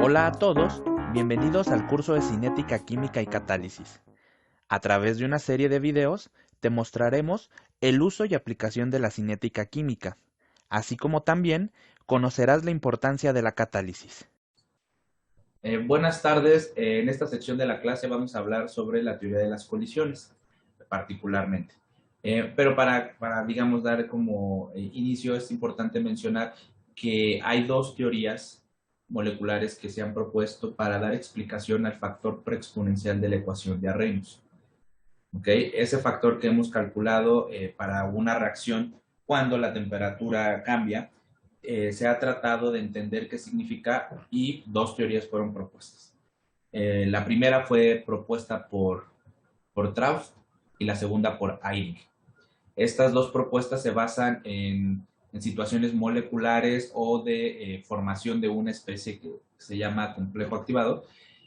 Hola a todos, bienvenidos al curso de Cinética Química y Catálisis. A través de una serie de videos te mostraremos el uso y aplicación de la cinética química, así como también conocerás la importancia de la catálisis. Buenas tardes. En esta sección de la clase vamos a hablar sobre la teoría de las colisiones, particularmente. Pero digamos, dar como inicio, es importante mencionar que hay dos teorías moleculares que se han propuesto para dar explicación al factor preexponencial de la ecuación de Arrhenius. ¿Okay? Ese factor que hemos calculado para una reacción cuando la temperatura cambia, se ha tratado de entender qué significa y dos teorías fueron propuestas. La primera fue propuesta por Traust y la segunda por Eyring. Estas dos propuestas se basan en situaciones moleculares o de formación de una especie que se llama complejo activado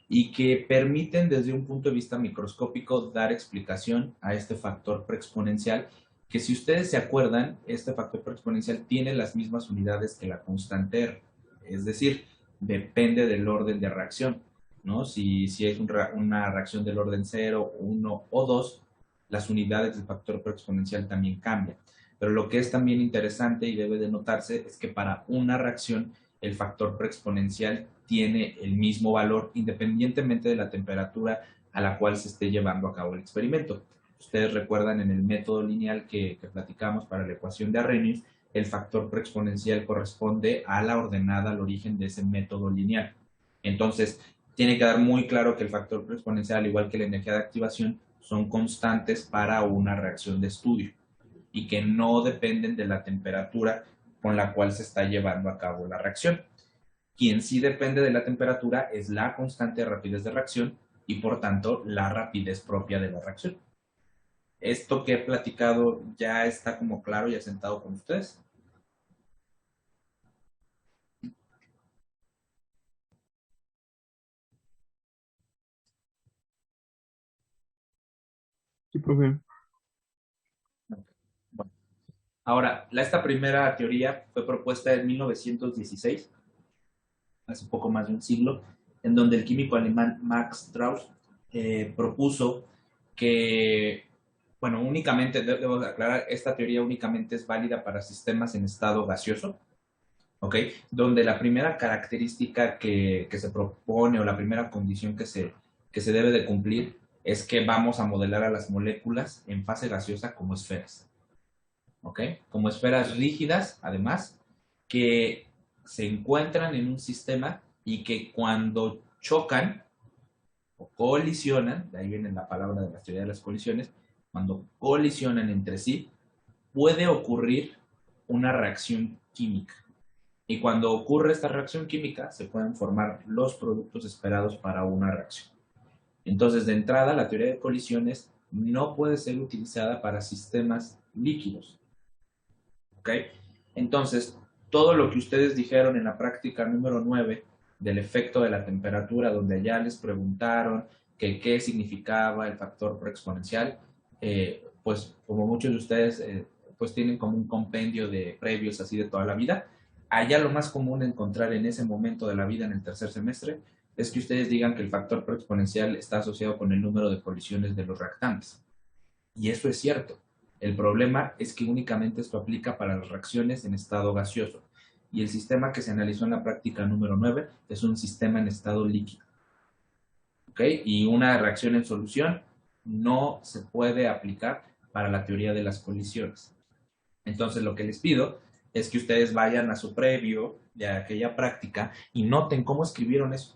y que permiten desde un punto de vista microscópico dar explicación a este factor preexponencial que, si ustedes se acuerdan, este factor preexponencial tiene las mismas unidades que la constante R, es decir, depende del orden de reacción, ¿no? Si es una reacción del orden 0, 1 o 2, las unidades del factor preexponencial también cambian. Pero lo que es también interesante y debe de notarse es que para una reacción el factor preexponencial tiene el mismo valor independientemente de la temperatura a la cual se esté llevando a cabo el experimento. Ustedes recuerdan en el método lineal que platicamos para la ecuación de Arrhenius, el factor preexponencial corresponde a la ordenada al origen de ese método lineal. Entonces, tiene que quedar muy claro que el factor preexponencial, al igual que la energía de activación, son constantes para una reacción de estudio y que no dependen de la temperatura con la cual se está llevando a cabo la reacción. Quien sí depende de la temperatura es la constante de rapidez de reacción y, por tanto, la rapidez propia de la reacción. ¿Esto que he platicado ya está como claro y asentado con ustedes? Sí, profe. Bueno, ahora, esta primera teoría fue propuesta en 1916, hace poco más de un siglo, en donde el químico alemán Max Strauss propuso que, bueno, únicamente, debo aclarar, esta teoría únicamente es válida para sistemas en estado gaseoso, ¿ok? Donde la primera característica que se propone o la primera condición que se debe de cumplir es que vamos a modelar a las moléculas en fase gaseosa como esferas, ¿ok? Como esferas rígidas, además, que se encuentran en un sistema y que cuando chocan o colisionan, de ahí viene la palabra de la teoría de las colisiones, cuando colisionan entre sí, puede ocurrir una reacción química. Y cuando ocurre esta reacción química, se pueden formar los productos esperados para una reacción. Entonces, de entrada, la teoría de colisiones no puede ser utilizada para sistemas líquidos. ¿Ok? Entonces, todo lo que ustedes dijeron en la práctica número 9 del efecto de la temperatura, donde ya les preguntaron que qué significaba el factor preexponencial, pues como muchos de ustedes pues tienen como un compendio de previos así de toda la vida, allá lo más común encontrar en ese momento de la vida en el tercer semestre es que ustedes digan que el factor preexponencial está asociado con el número de colisiones de los reactantes. Y eso es cierto. El problema es que únicamente esto aplica para las reacciones en estado gaseoso. Y el sistema que se analizó en la práctica número 9 es un sistema en estado líquido. ¿Ok? Y una reacción en solución no se puede aplicar para la teoría de las colisiones. Entonces, lo que les pido es que ustedes vayan a su previo de aquella práctica y noten cómo escribieron eso.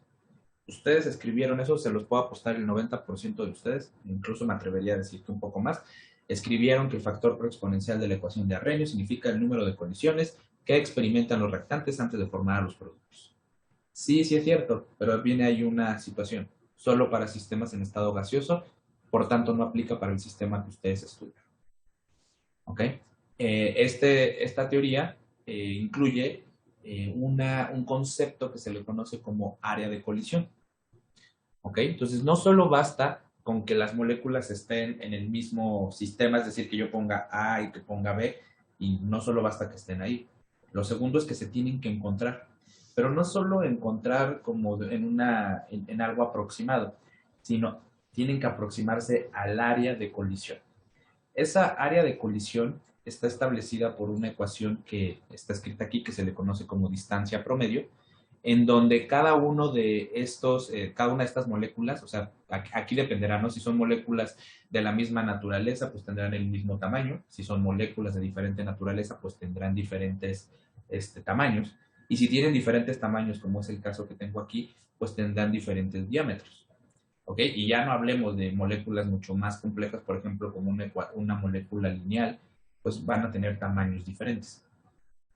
Ustedes escribieron eso, se los puedo apostar el 90% de ustedes, incluso me atrevería a decir que un poco más, escribieron que el factor preexponencial de la ecuación de Arrhenius significa el número de colisiones que experimentan los reactantes antes de formar a los productos. Sí, sí es cierto, pero viene ahí una situación, solo para sistemas en estado gaseoso, por tanto no aplica para el sistema que ustedes estudian. ¿Ok? Esta teoría incluye un concepto que se le conoce como área de colisión. ¿Ok? Entonces, no solo basta con que las moléculas estén en el mismo sistema, es decir, que yo ponga A y que ponga B, y no solo basta que estén ahí. Lo segundo es que se tienen que encontrar. pero no solo encontrar como en algo aproximado, sino tienen que aproximarse al área de colisión. Esa área de colisión está establecida por una ecuación que está escrita aquí, que se le conoce como distancia promedio, en donde cada uno de estos, cada una de estas moléculas, o sea, aquí dependerá, ¿no? Si son moléculas de la misma naturaleza, pues tendrán el mismo tamaño. Si son moléculas de diferente naturaleza, pues tendrán diferentes tamaños. Y si tienen diferentes tamaños, como es el caso que tengo aquí, pues tendrán diferentes diámetros. ¿Ok? Y ya no hablemos de moléculas mucho más complejas, por ejemplo, como una molécula lineal, pues van a tener tamaños diferentes.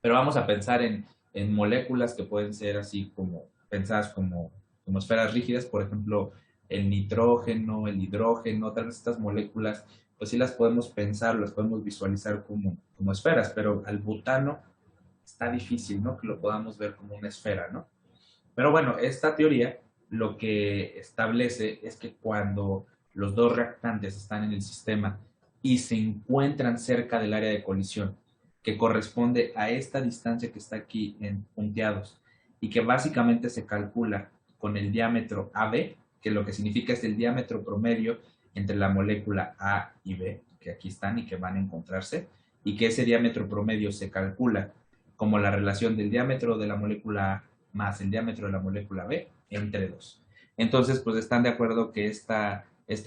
Pero vamos a pensar en moléculas que pueden ser así como pensadas como esferas rígidas, por ejemplo, el nitrógeno, el hidrógeno, tal vez estas moléculas, pues sí las podemos pensar, las podemos visualizar como esferas, pero al butano está difícil, ¿no? Que lo podamos ver como una esfera, ¿no? Pero bueno, esta teoría lo que establece es que cuando los dos reactantes están en el sistema y se encuentran cerca del área de colisión, que corresponde a esta distancia que está aquí en punteados, y que básicamente se calcula con el diámetro AB, que lo que significa es el diámetro promedio entre la molécula A y B, que aquí están y que van a encontrarse, y que ese diámetro promedio se calcula como la relación del diámetro de la molécula A más el diámetro de la molécula B entre 2. Entonces, pues están de acuerdo que esta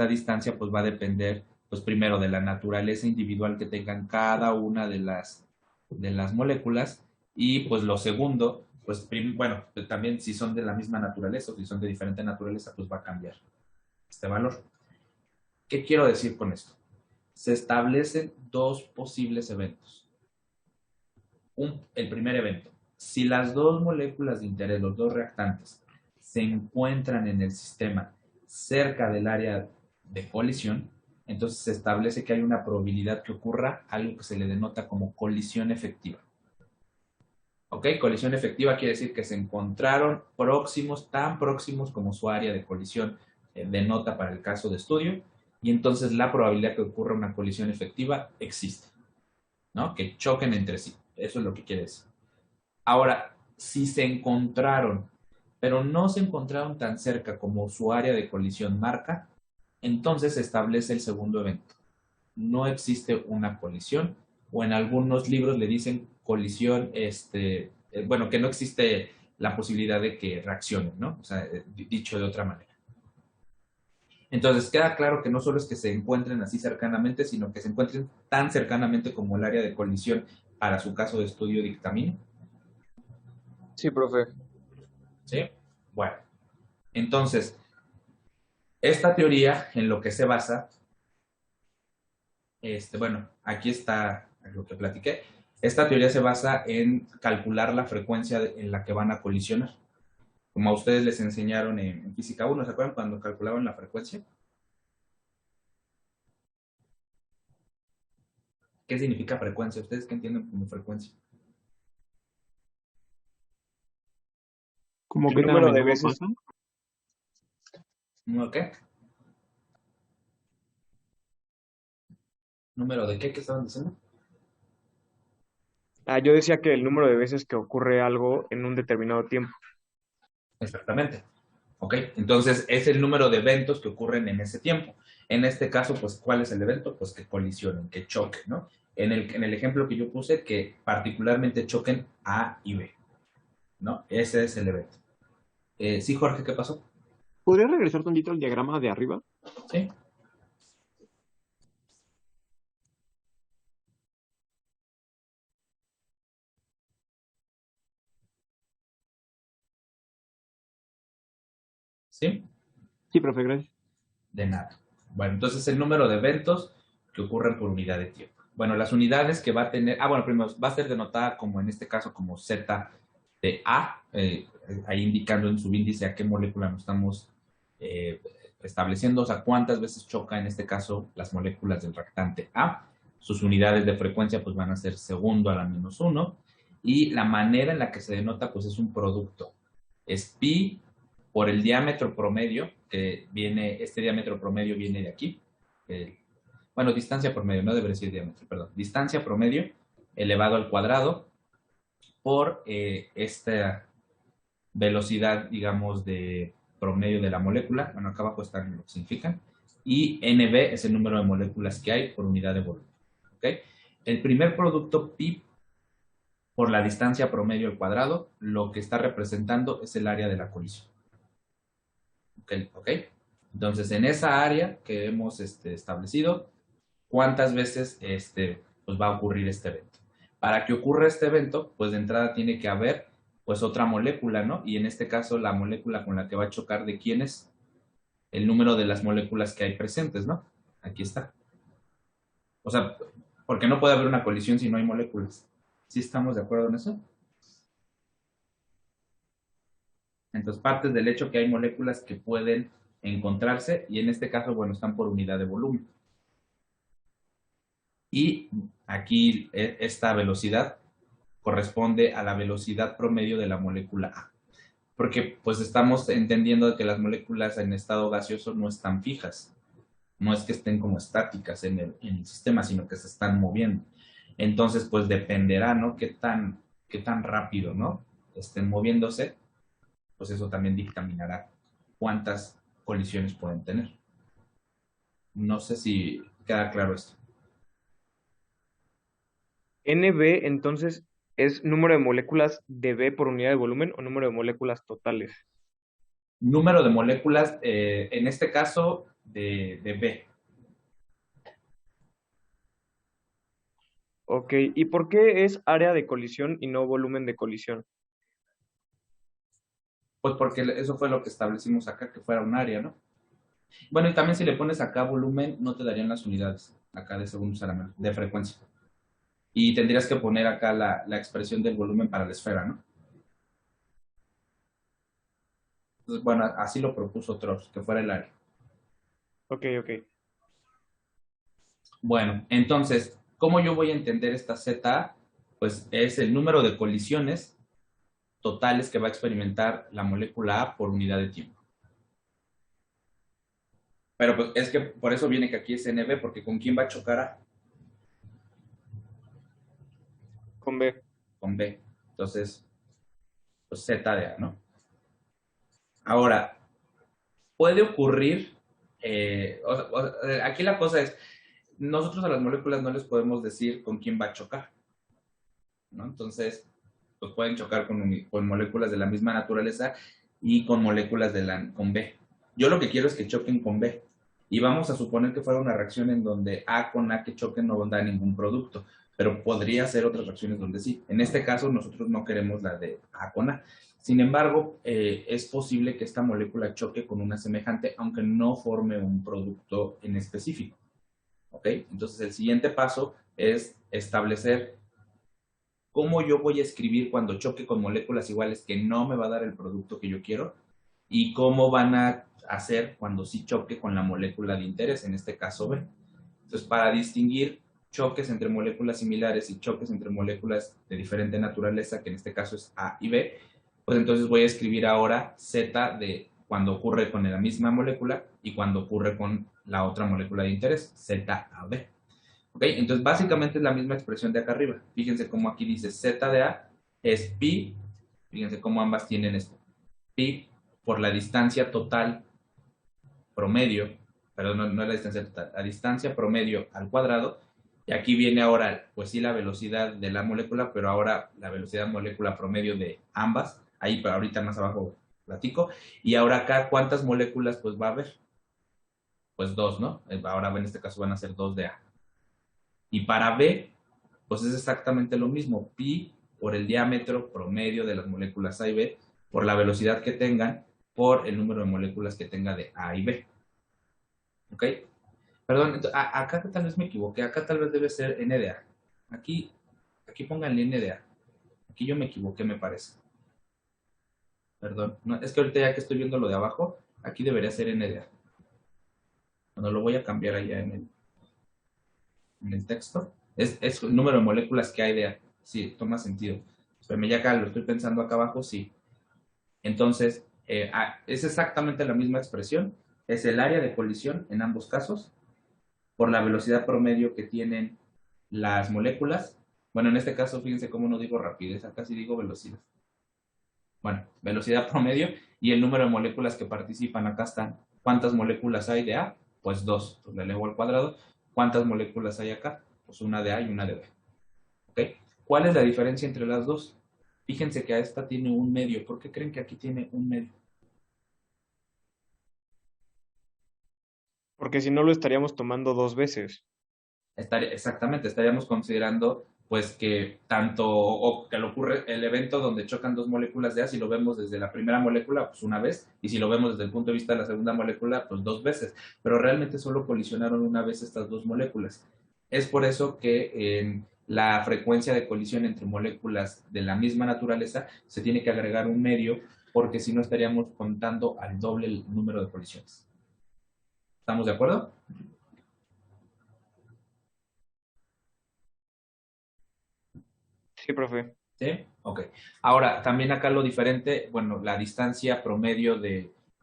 distancia pues va a depender, pues primero de la naturaleza individual que tengan cada una de las moléculas, y pues lo segundo, pues bueno, también si son de la misma naturaleza o si son de diferente naturaleza, pues va a cambiar este valor. ¿Qué quiero decir con esto? Se establecen dos posibles eventos. El primer evento: si las dos moléculas de interés, los dos reactantes, se encuentran en el sistema cerca del área de colisión, entonces se establece que hay una probabilidad que ocurra algo que se le denota como colisión efectiva. ¿Ok? Colisión efectiva quiere decir que se encontraron próximos, tan próximos como su área de colisión denota para el caso de estudio, y entonces la probabilidad que ocurra una colisión efectiva existe, ¿no? Que choquen entre sí. Eso es lo que quiere decir. Ahora, si se encontraron, pero no se encontraron tan cerca como su área de colisión marca, entonces se establece el segundo evento. No existe una colisión, o en algunos libros le dicen colisión, bueno, que no existe la posibilidad de que reaccionen, ¿no? O sea, dicho de otra manera. Entonces queda claro que no solo es que se encuentren así cercanamente, sino que se encuentren tan cercanamente como el área de colisión para su caso de estudio dictamina. Sí, profe. ¿Sí? Bueno, entonces, esta teoría en lo que se basa, bueno, aquí está lo que platiqué. Esta teoría se basa en calcular la frecuencia en la que van a colisionar. Como a ustedes les enseñaron en Física 1, ¿se acuerdan cuando calculaban la frecuencia? ¿Qué significa frecuencia? ¿Ustedes qué entienden como frecuencia? Como ¿El que tan a número de menudo veces? pasa. ¿Número qué? ¿Número de qué? ¿Qué estaban diciendo? Yo decía que el número de veces que ocurre algo en un determinado tiempo. Exactamente. ¿Ok? Entonces, es el número de eventos que ocurren en ese tiempo. En este caso, pues, ¿cuál es el evento? Pues que colisionen, que choquen, ¿no? En el ejemplo que yo puse, que particularmente choquen A y B, ¿no? Ese es el evento. Sí, Jorge, ¿qué pasó? ¿Podría regresar tantito al diagrama de arriba? Sí. ¿Sí? Sí, profe, gracias. De nada. Bueno, entonces el número de eventos que ocurren por unidad de tiempo. Bueno, las unidades que va a tener, bueno, primero va a ser denotada como en este caso como Z de A, ahí indicando en su índice a qué molécula nos estamos estableciendo, o sea, cuántas veces choca en este caso las moléculas del reactante A. Sus unidades de frecuencia pues van a ser segundo a la -1, y la manera en la que se denota pues es un producto. Es pi por el diámetro promedio, que viene, este diámetro promedio viene de aquí. Bueno, distancia promedio, no debería decir diámetro, perdón. Distancia promedio elevado al cuadrado por velocidad, digamos, de promedio de la molécula. Bueno, acá abajo están lo que significan. Y NB es el número de moléculas que hay por unidad de volumen. ¿Okay? El primer producto pi por la distancia promedio al cuadrado, lo que está representando es el área de la colisión. ¿Ok? Entonces, en esa área que hemos establecido, ¿cuántas veces pues va a ocurrir este evento? Para que ocurra este evento, pues de entrada tiene que haber pues otra molécula, ¿no? Y en este caso, la molécula con la que va a chocar, ¿de quién es? El número de las moléculas que hay presentes, ¿no? Aquí está. O sea, porque no puede haber una colisión si no hay moléculas. ¿Sí estamos de acuerdo en eso? Entonces, partes del hecho que hay moléculas que pueden encontrarse y en este caso, bueno, están por unidad de volumen. Y aquí esta velocidad corresponde a la velocidad promedio de la molécula A. Porque pues estamos entendiendo que las moléculas en estado gaseoso no están fijas. No es que estén como estáticas en el sistema, sino que se están moviendo. Entonces, pues dependerá, ¿no? Qué tan rápido, ¿no? Estén moviéndose, pues eso también dictaminará cuántas colisiones pueden tener. No sé si queda claro esto. NB, entonces, ¿es número de moléculas de B por unidad de volumen o número de moléculas totales? Número de moléculas, en este caso, de B. Ok, ¿y por qué es área de colisión y no volumen de colisión? Pues porque eso fue lo que establecimos acá, que fuera un área, ¿no? Bueno, y también si le pones acá volumen, no te darían las unidades, acá de segundos a la mano, de frecuencia. Y tendrías que poner acá la expresión del volumen para la esfera, ¿no? Entonces, bueno, así lo propuso Trost, que fuera el área. Ok, ok. Bueno, entonces, ¿cómo yo voy a entender esta ZA? Pues es el número de colisiones totales que va a experimentar la molécula A por unidad de tiempo. Pero pues es que por eso viene que aquí es NB, porque ¿con quién va a chocar A? Con B. Con B. Entonces, pues Z de A, ¿no? Ahora, puede ocurrir, aquí la cosa es, nosotros a las moléculas no les podemos decir con quién va a chocar, ¿no? Entonces, pues pueden chocar con moléculas de la misma naturaleza y con moléculas con B. Yo lo que quiero es que choquen con B. Y vamos a suponer que fuera una reacción en donde A con A que choquen no da ningún producto, pero podría ser otras reacciones donde sí. En este caso, nosotros no queremos la de A con A. Sin embargo, es posible que esta molécula choque con una semejante, aunque no forme un producto en específico. ¿Ok? Entonces, el siguiente paso es establecer cómo yo voy a escribir cuando choque con moléculas iguales que no me va a dar el producto que yo quiero y cómo van a hacer cuando sí choque con la molécula de interés, en este caso B. Entonces, para distinguir choques entre moléculas similares y choques entre moléculas de diferente naturaleza, que en este caso es A y B, pues entonces voy a escribir ahora Z de cuando ocurre con la misma molécula y cuando ocurre con la otra molécula de interés, ZAB. ¿Ok? Entonces, básicamente es la misma expresión de acá arriba. Fíjense cómo aquí dice Z de A es pi, fíjense cómo ambas tienen esto, pi por la distancia total promedio, perdón, no es la distancia total, la distancia promedio al cuadrado, y aquí viene ahora, pues sí, la velocidad de la molécula, pero ahora la velocidad molécula promedio de ambas, ahí, pero ahorita más abajo platico, y ahora acá, ¿cuántas moléculas pues va a haber? Pues dos, ¿no? Ahora en este caso van a ser dos de A. Y para B, pues es exactamente lo mismo, pi por el diámetro promedio de las moléculas A y B, por la velocidad que tengan, por el número de moléculas que tenga de A y B. ¿Ok? Perdón, acá tal vez me equivoqué, acá tal vez debe ser NDA. Aquí pónganle NDA. Aquí yo me equivoqué, me parece. Perdón, no, es que ahorita ya que estoy viendo lo de abajo, aquí debería ser NDA. Bueno, lo voy a cambiar allá en el texto. Es el número de moléculas que hay de A. Sí, toma sentido. Pero ya acá lo estoy pensando acá abajo, sí. Entonces, es exactamente la misma expresión. Es el área de colisión en ambos casos por la velocidad promedio que tienen las moléculas. Bueno, en este caso, fíjense cómo no digo rapidez, acá sí digo velocidad. Bueno, velocidad promedio y el número de moléculas que participan. Acá están. ¿Cuántas moléculas hay de A? Pues 2. Pues le elevo al cuadrado. ¿Cuántas moléculas hay acá? Pues una de A y una de B. ¿Ok? ¿Cuál es la diferencia entre las dos? Fíjense que a esta tiene un medio. ¿Por qué creen que aquí tiene un medio? Porque si no lo estaríamos tomando dos veces. Exactamente, estaríamos considerando pues que tanto, o que le ocurre el evento donde chocan dos moléculas de A, si lo vemos desde la primera molécula, pues una vez, y si lo vemos desde el punto de vista de la segunda molécula, pues dos veces, pero realmente solo colisionaron una vez estas dos moléculas. Es por eso que en la frecuencia de colisión entre moléculas de la misma naturaleza se tiene que agregar un medio, porque si no estaríamos contando al doble el número de colisiones. ¿Estamos de acuerdo? Sí, profe. ¿Sí? Ok. Ahora, también acá lo diferente, bueno, la distancia promedio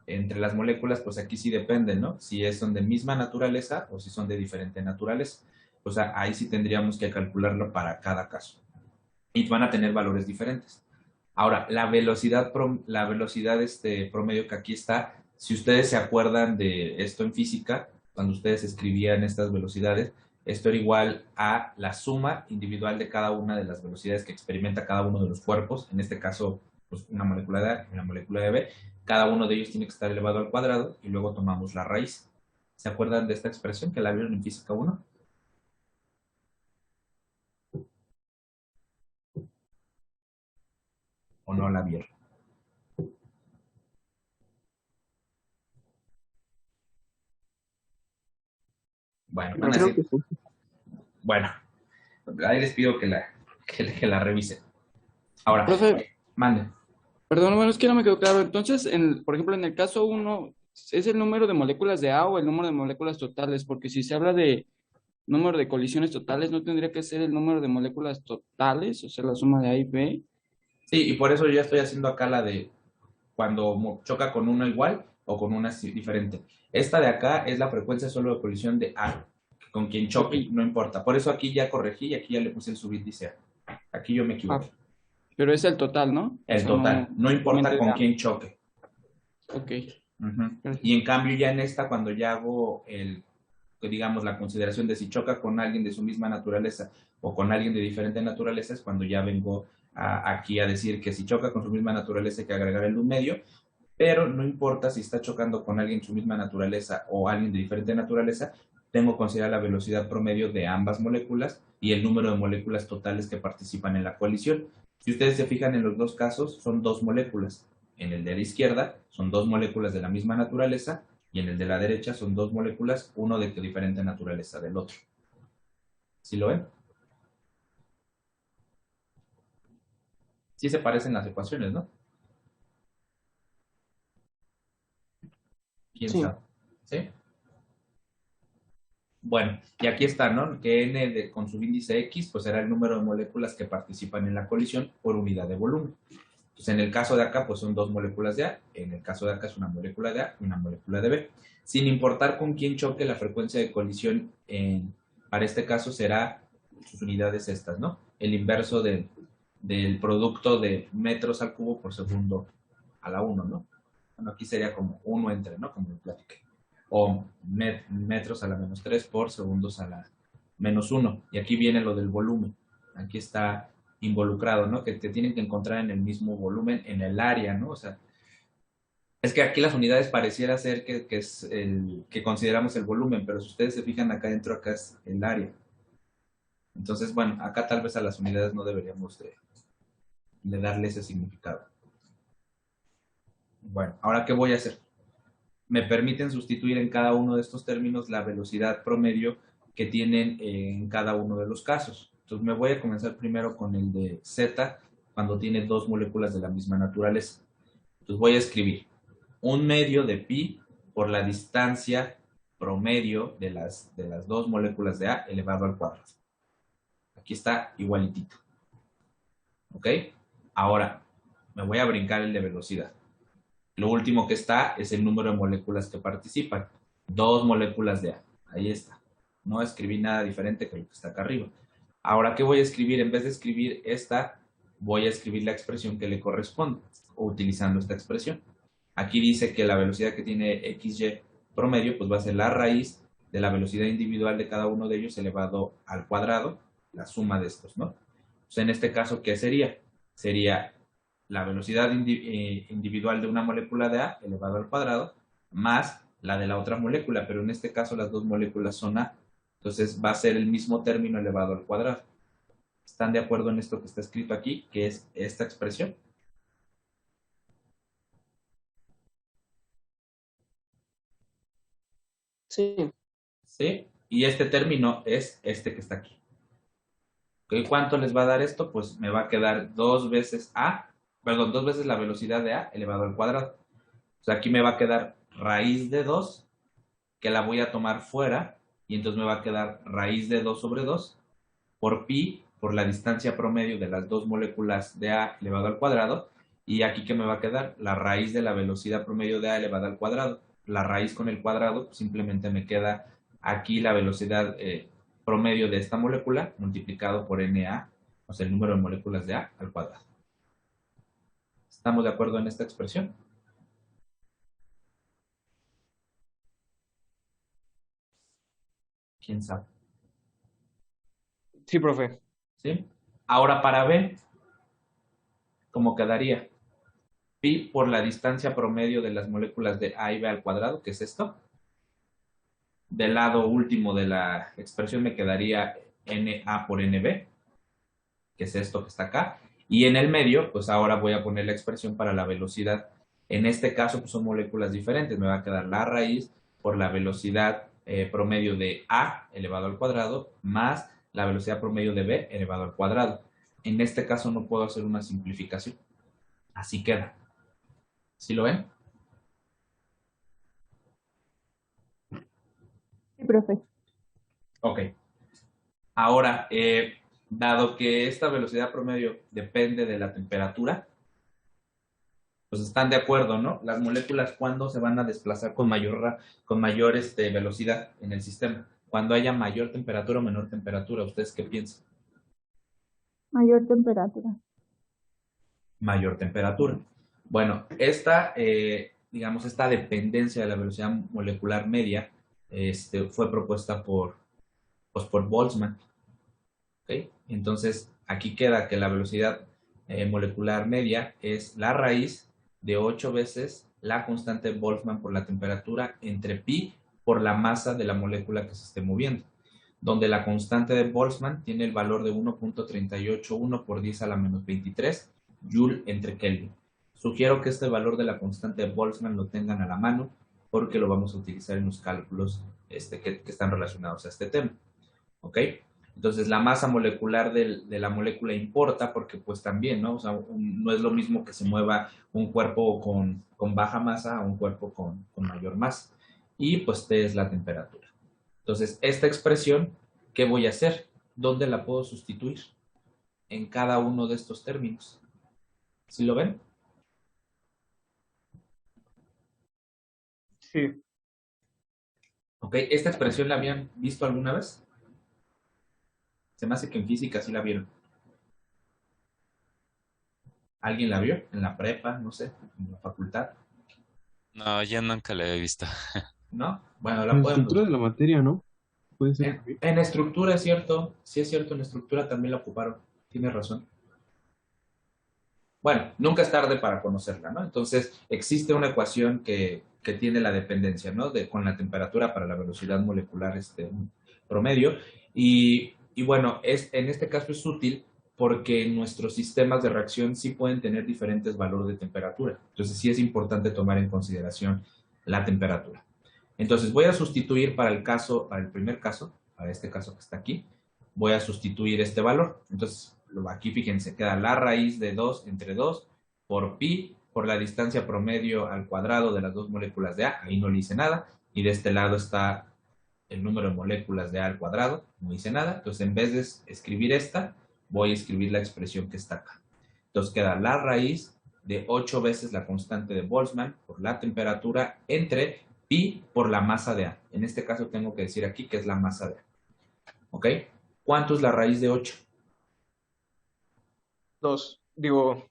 entre las moléculas, pues aquí sí depende, ¿no? Si son de misma naturaleza o si son de diferente naturaleza. O sea, ahí sí tendríamos que calcularlo para cada caso. Y van a tener valores diferentes. Ahora, la velocidad promedio que aquí está, si ustedes se acuerdan de esto en física, cuando ustedes escribían estas velocidades, esto era igual a la suma individual de cada una de las velocidades que experimenta cada uno de los cuerpos, en este caso, pues una molécula de A y una molécula de B, cada uno de ellos tiene que estar elevado al cuadrado y luego tomamos la raíz. ¿Se acuerdan de esta expresión que la vieron en física 1? ¿O no la vieron? Bueno, van a Creo decir, que sí. bueno, ahí les pido que la revisen. Ahora, Profe, mande. perdón, bueno, es que no me quedó claro. Entonces, por ejemplo, en el caso uno, ¿es el número de moléculas de A o el número de moléculas totales? Porque si se habla de número de colisiones totales, ¿no tendría que ser el número de moléculas totales? O sea, la suma de A y B. Sí, y por eso yo ya estoy haciendo acá la de cuando choca con uno igual o con una diferente. Esta de acá es la frecuencia solo de colisión de A, con quien choque, Ok. no importa. Por eso aquí ya corregí y aquí ya le puse el subíndice A. Aquí yo me equivoqué. Ah, pero es el total, ¿no? O El sea, no total, no importa solamente de con A. quién choque. Ok, Ujú. gracias. Y en cambio ya en esta, cuando ya hago digamos, la consideración de si choca con alguien de su misma naturaleza o con alguien de diferente naturaleza, es cuando ya vengo aquí a decir que si choca con su misma naturaleza hay que agregar el un medio, pero no importa si está chocando con alguien de su misma naturaleza o alguien de diferente naturaleza, tengo que considerar la velocidad promedio de ambas moléculas y el número de moléculas totales que participan en la colisión. Si ustedes se fijan en los dos casos, son dos moléculas. En el de la izquierda son dos moléculas de la misma naturaleza y en el de la derecha son dos moléculas, uno de diferente naturaleza del otro. ¿Sí lo ven? Sí se parecen las ecuaciones, ¿no? ¿Quién Sí. sabe? ¿Sí? Bueno, y aquí está, ¿no? Que con su índice X, pues será el número de moléculas que participan en la colisión por unidad de volumen. Entonces, en el caso de acá, pues son dos moléculas de A, en el caso de acá es una molécula de A y una molécula de B. Sin importar con quién choque, la frecuencia de colisión para este caso será sus unidades estas, ¿no? El inverso del producto de metros al cubo por segundo a la 1, ¿no? Bueno, aquí sería como 1 entre, ¿no? Como lo platiqué. O metros a la menos 3 por segundos a la menos 1. Y aquí viene lo del volumen. Aquí está involucrado, ¿no? Que te tienen que encontrar en el mismo volumen, en el área, ¿no? O sea, es que aquí las unidades pareciera ser que es el que consideramos el volumen, pero si ustedes se fijan acá adentro, acá es el área. Entonces, bueno, acá tal vez a las unidades no deberíamos de darle ese significado. Bueno, ahora, ¿qué voy a hacer? Me permiten sustituir en cada uno de estos términos la velocidad promedio que tienen en cada uno de los casos. Entonces me voy a comenzar primero con el de Z cuando tiene dos moléculas de la misma naturaleza. Entonces voy a escribir un medio de pi por la distancia promedio de las dos moléculas de A elevado al cuadrado. Aquí está igualitito. ¿Ok? Ahora me voy a brincar el de velocidad. Lo último que está es el número de moléculas que participan. Dos moléculas de A. Ahí está. No escribí nada diferente que lo que está acá arriba. Ahora, ¿qué voy a escribir? En vez de escribir esta voy a escribir la expresión que le corresponde, utilizando esta expresión. Aquí dice que la velocidad que tiene XY promedio, pues va a ser la raíz de la velocidad individual de cada uno de ellos elevado al cuadrado, la suma de estos, ¿no? Pues en este caso, ¿qué sería? Sería la velocidad individual de una molécula de A elevado al cuadrado más la de la otra molécula, pero en este caso las dos moléculas son A. Entonces va a ser el mismo término elevado al cuadrado. ¿Están de acuerdo en esto que está escrito aquí, que es esta expresión? Sí. ¿Sí? Y este término es este que está aquí. ¿Okay? ¿Cuánto les va a dar esto? Pues me va a quedar dos veces la velocidad de A elevado al cuadrado. O sea, aquí me va a quedar raíz de 2, que la voy a tomar fuera, y entonces me va a quedar raíz de 2 sobre 2 por pi, por la distancia promedio de las dos moléculas de A elevado al cuadrado, y aquí que me va a quedar la raíz de la velocidad promedio de A elevado al cuadrado. La raíz con el cuadrado, simplemente me queda aquí la velocidad promedio de esta molécula multiplicado por Na, o sea, el número de moléculas de A al cuadrado. ¿Estamos de acuerdo en esta expresión? ¿Quién sabe? Sí, profe. ¿Sí? Ahora para B, ¿cómo quedaría? Pi por la distancia promedio de las moléculas de A y B al cuadrado, que es esto. Del lado último de la expresión me quedaría Na por Nb, que es esto que está acá. Y en el medio, pues ahora voy a poner la expresión para la velocidad. En este caso, pues son moléculas diferentes. Me va a quedar la raíz por la velocidad promedio de A elevado al cuadrado más la velocidad promedio de B elevado al cuadrado. En este caso no puedo hacer una simplificación. Así queda. ¿Sí lo ven? Sí, profe. Ok. Ahora, dado que esta velocidad promedio depende de la temperatura, pues están de acuerdo, ¿no? Las moléculas, ¿cuándo se van a desplazar con mayor velocidad en el sistema? Cuando haya mayor temperatura o menor temperatura. ¿Ustedes qué piensan? Mayor temperatura. Mayor temperatura. Bueno, digamos, esta dependencia de la velocidad molecular media fue propuesta por Boltzmann. ¿Okay? Entonces, aquí queda que la velocidad molecular media es la raíz de 8 veces la constante de Boltzmann por la temperatura entre pi por la masa de la molécula que se esté moviendo, donde la constante de Boltzmann tiene el valor de 1.381 por 10 a la menos 23 Joule entre Kelvin. Sugiero que este valor de la constante de Boltzmann lo tengan a la mano porque lo vamos a utilizar en los cálculos que están relacionados a este tema. ¿Ok? Entonces, la masa molecular de la molécula importa porque pues también, ¿no? O sea, no es lo mismo que se mueva un cuerpo con baja masa a un cuerpo con mayor masa. Y pues T es la temperatura. Entonces, esta expresión, ¿qué voy a hacer? ¿Dónde la puedo sustituir? En cada uno de estos términos. ¿Sí lo ven? Sí. Ok, ¿esta expresión la habían visto alguna vez? Se me hace que en física sí la vieron. ¿Alguien la vio? ¿En la prepa? No sé, en la facultad. No, yo nunca la he visto. ¿No? Bueno, La la pueden estructura de buscar. la materia, ¿no? Puede ser. En estructura es cierto. Sí es cierto, en estructura también la ocuparon. Tienes razón. Bueno, nunca es tarde para conocerla, ¿no? Entonces, existe una ecuación que tiene la dependencia, ¿no? Con la temperatura para la velocidad molecular promedio. Y bueno, en este caso es útil porque nuestros sistemas de reacción sí pueden tener diferentes valores de temperatura. Entonces, sí es importante tomar en consideración la temperatura. Entonces, voy a sustituir para el primer caso, para este caso que está aquí, voy a sustituir este valor. Entonces, aquí fíjense, queda la raíz de 2 entre 2 por pi por la distancia promedio al cuadrado de las dos moléculas de A. Ahí no le hice nada. Y de este lado está el número de moléculas de A al cuadrado. No hice nada. Entonces, en vez de escribir esta, voy a escribir la expresión que está acá. Entonces, queda la raíz de 8 veces la constante de Boltzmann por la temperatura entre pi por la masa de A. En este caso tengo que decir aquí que es la masa de A. ¿Ok? ¿Cuánto es la raíz de 8? 2. Digo,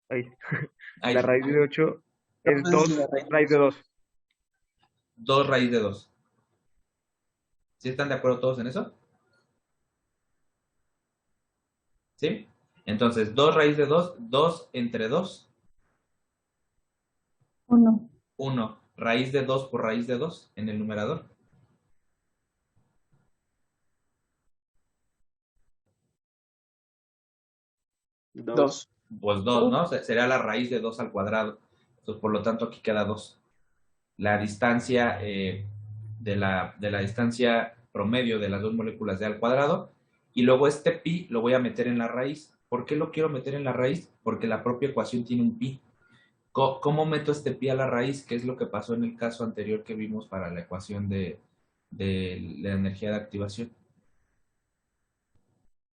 ahí, Ahí, la raíz de 8 es ¿Cuánto 2 la raíz? raíz de 2. 2 raíz de 2. ¿Sí están de acuerdo todos en eso? ¿Sí? Entonces, 2 raíz de 2, 2 entre 2, 1. 1. Raíz de 2 por raíz de 2 en el numerador. 2. Pues 2, ¿no? Sería la raíz de 2 al cuadrado. Entonces, por lo tanto, aquí queda 2. La distancia de la distancia promedio de las dos moléculas de al cuadrado. Y luego este pi lo voy a meter en la raíz. ¿Por qué lo quiero meter en la raíz? Porque la propia ecuación tiene un pi. ¿Cómo meto este pi a la raíz? ¿Qué es lo que pasó en el caso anterior que vimos para la ecuación de la energía de activación?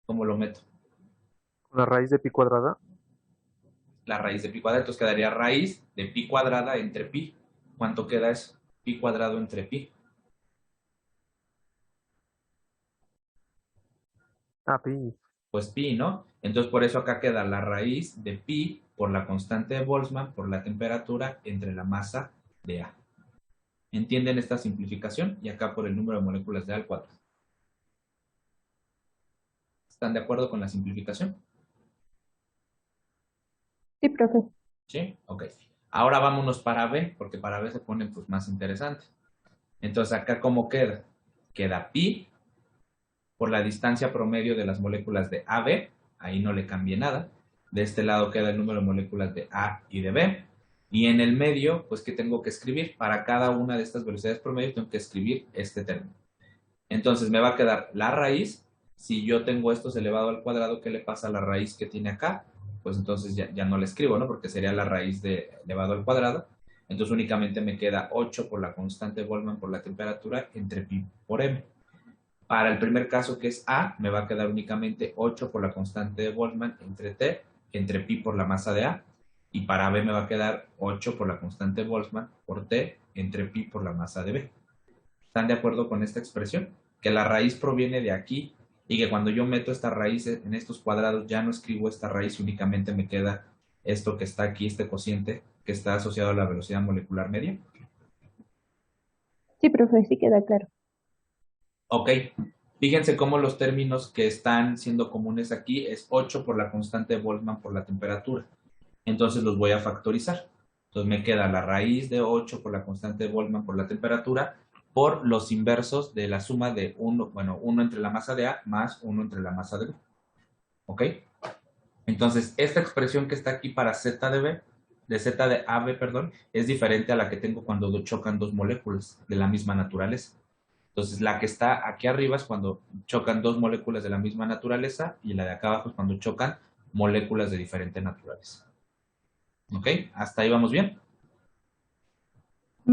¿Cómo lo meto? ¿La raíz de pi cuadrada? La raíz de pi cuadrada, entonces quedaría raíz de pi cuadrada entre pi. ¿Cuánto queda eso? Pi cuadrado entre pi. Ah, pi. Pues pi, ¿no? Entonces por eso acá queda la raíz de pi por la constante de Boltzmann por la temperatura entre la masa de A. ¿Entienden esta simplificación? Y acá por el número de moléculas de A al cuadrado. ¿Están de acuerdo con la simplificación? Sí, profe. ¿Sí? Ok. Ahora vámonos para B, porque para B se pone pues más interesante. Entonces acá ¿cómo queda? Queda pi por la distancia promedio de las moléculas de AB, ahí no le cambié nada. De este lado queda el número de moléculas de A y de B. Y en el medio, pues, ¿qué tengo que escribir? Para cada una de estas velocidades promedio tengo que escribir este término. Entonces me va a quedar la raíz. Si yo tengo esto elevado al cuadrado, ¿qué le pasa a la raíz que tiene acá? Pues entonces ya no la escribo, ¿no? Porque sería la raíz de elevado al cuadrado. Entonces únicamente me queda 8 por la constante de Boltzmann por la temperatura entre pi por m. Para el primer caso, que es A, me va a quedar únicamente 8 por la constante de Boltzmann entre T, entre pi por la masa de A. Y para B me va a quedar 8 por la constante de Boltzmann por T, entre pi por la masa de B. ¿Están de acuerdo con esta expresión? Que la raíz proviene de aquí y que cuando yo meto esta raíz en estos cuadrados ya no escribo esta raíz, únicamente me queda esto que está aquí, este cociente, que está asociado a la velocidad molecular media. Sí, profe, sí queda claro. Ok, fíjense cómo los términos que están siendo comunes aquí es 8 por la constante de Boltzmann por la temperatura. Entonces los voy a factorizar. Entonces me queda la raíz de 8 por la constante de Boltzmann por la temperatura por los inversos de la suma de 1, bueno, 1 entre la masa de A más 1 entre la masa de B. ¿Ok? Entonces, esta expresión que está aquí para Z de B, de Z de AB, perdón, es diferente a la que tengo cuando chocan dos moléculas de la misma naturaleza. Entonces, la que está aquí arriba es cuando chocan dos moléculas de la misma naturaleza y la de acá abajo es cuando chocan moléculas de diferente naturaleza. ¿Ok? ¿Hasta ahí vamos bien?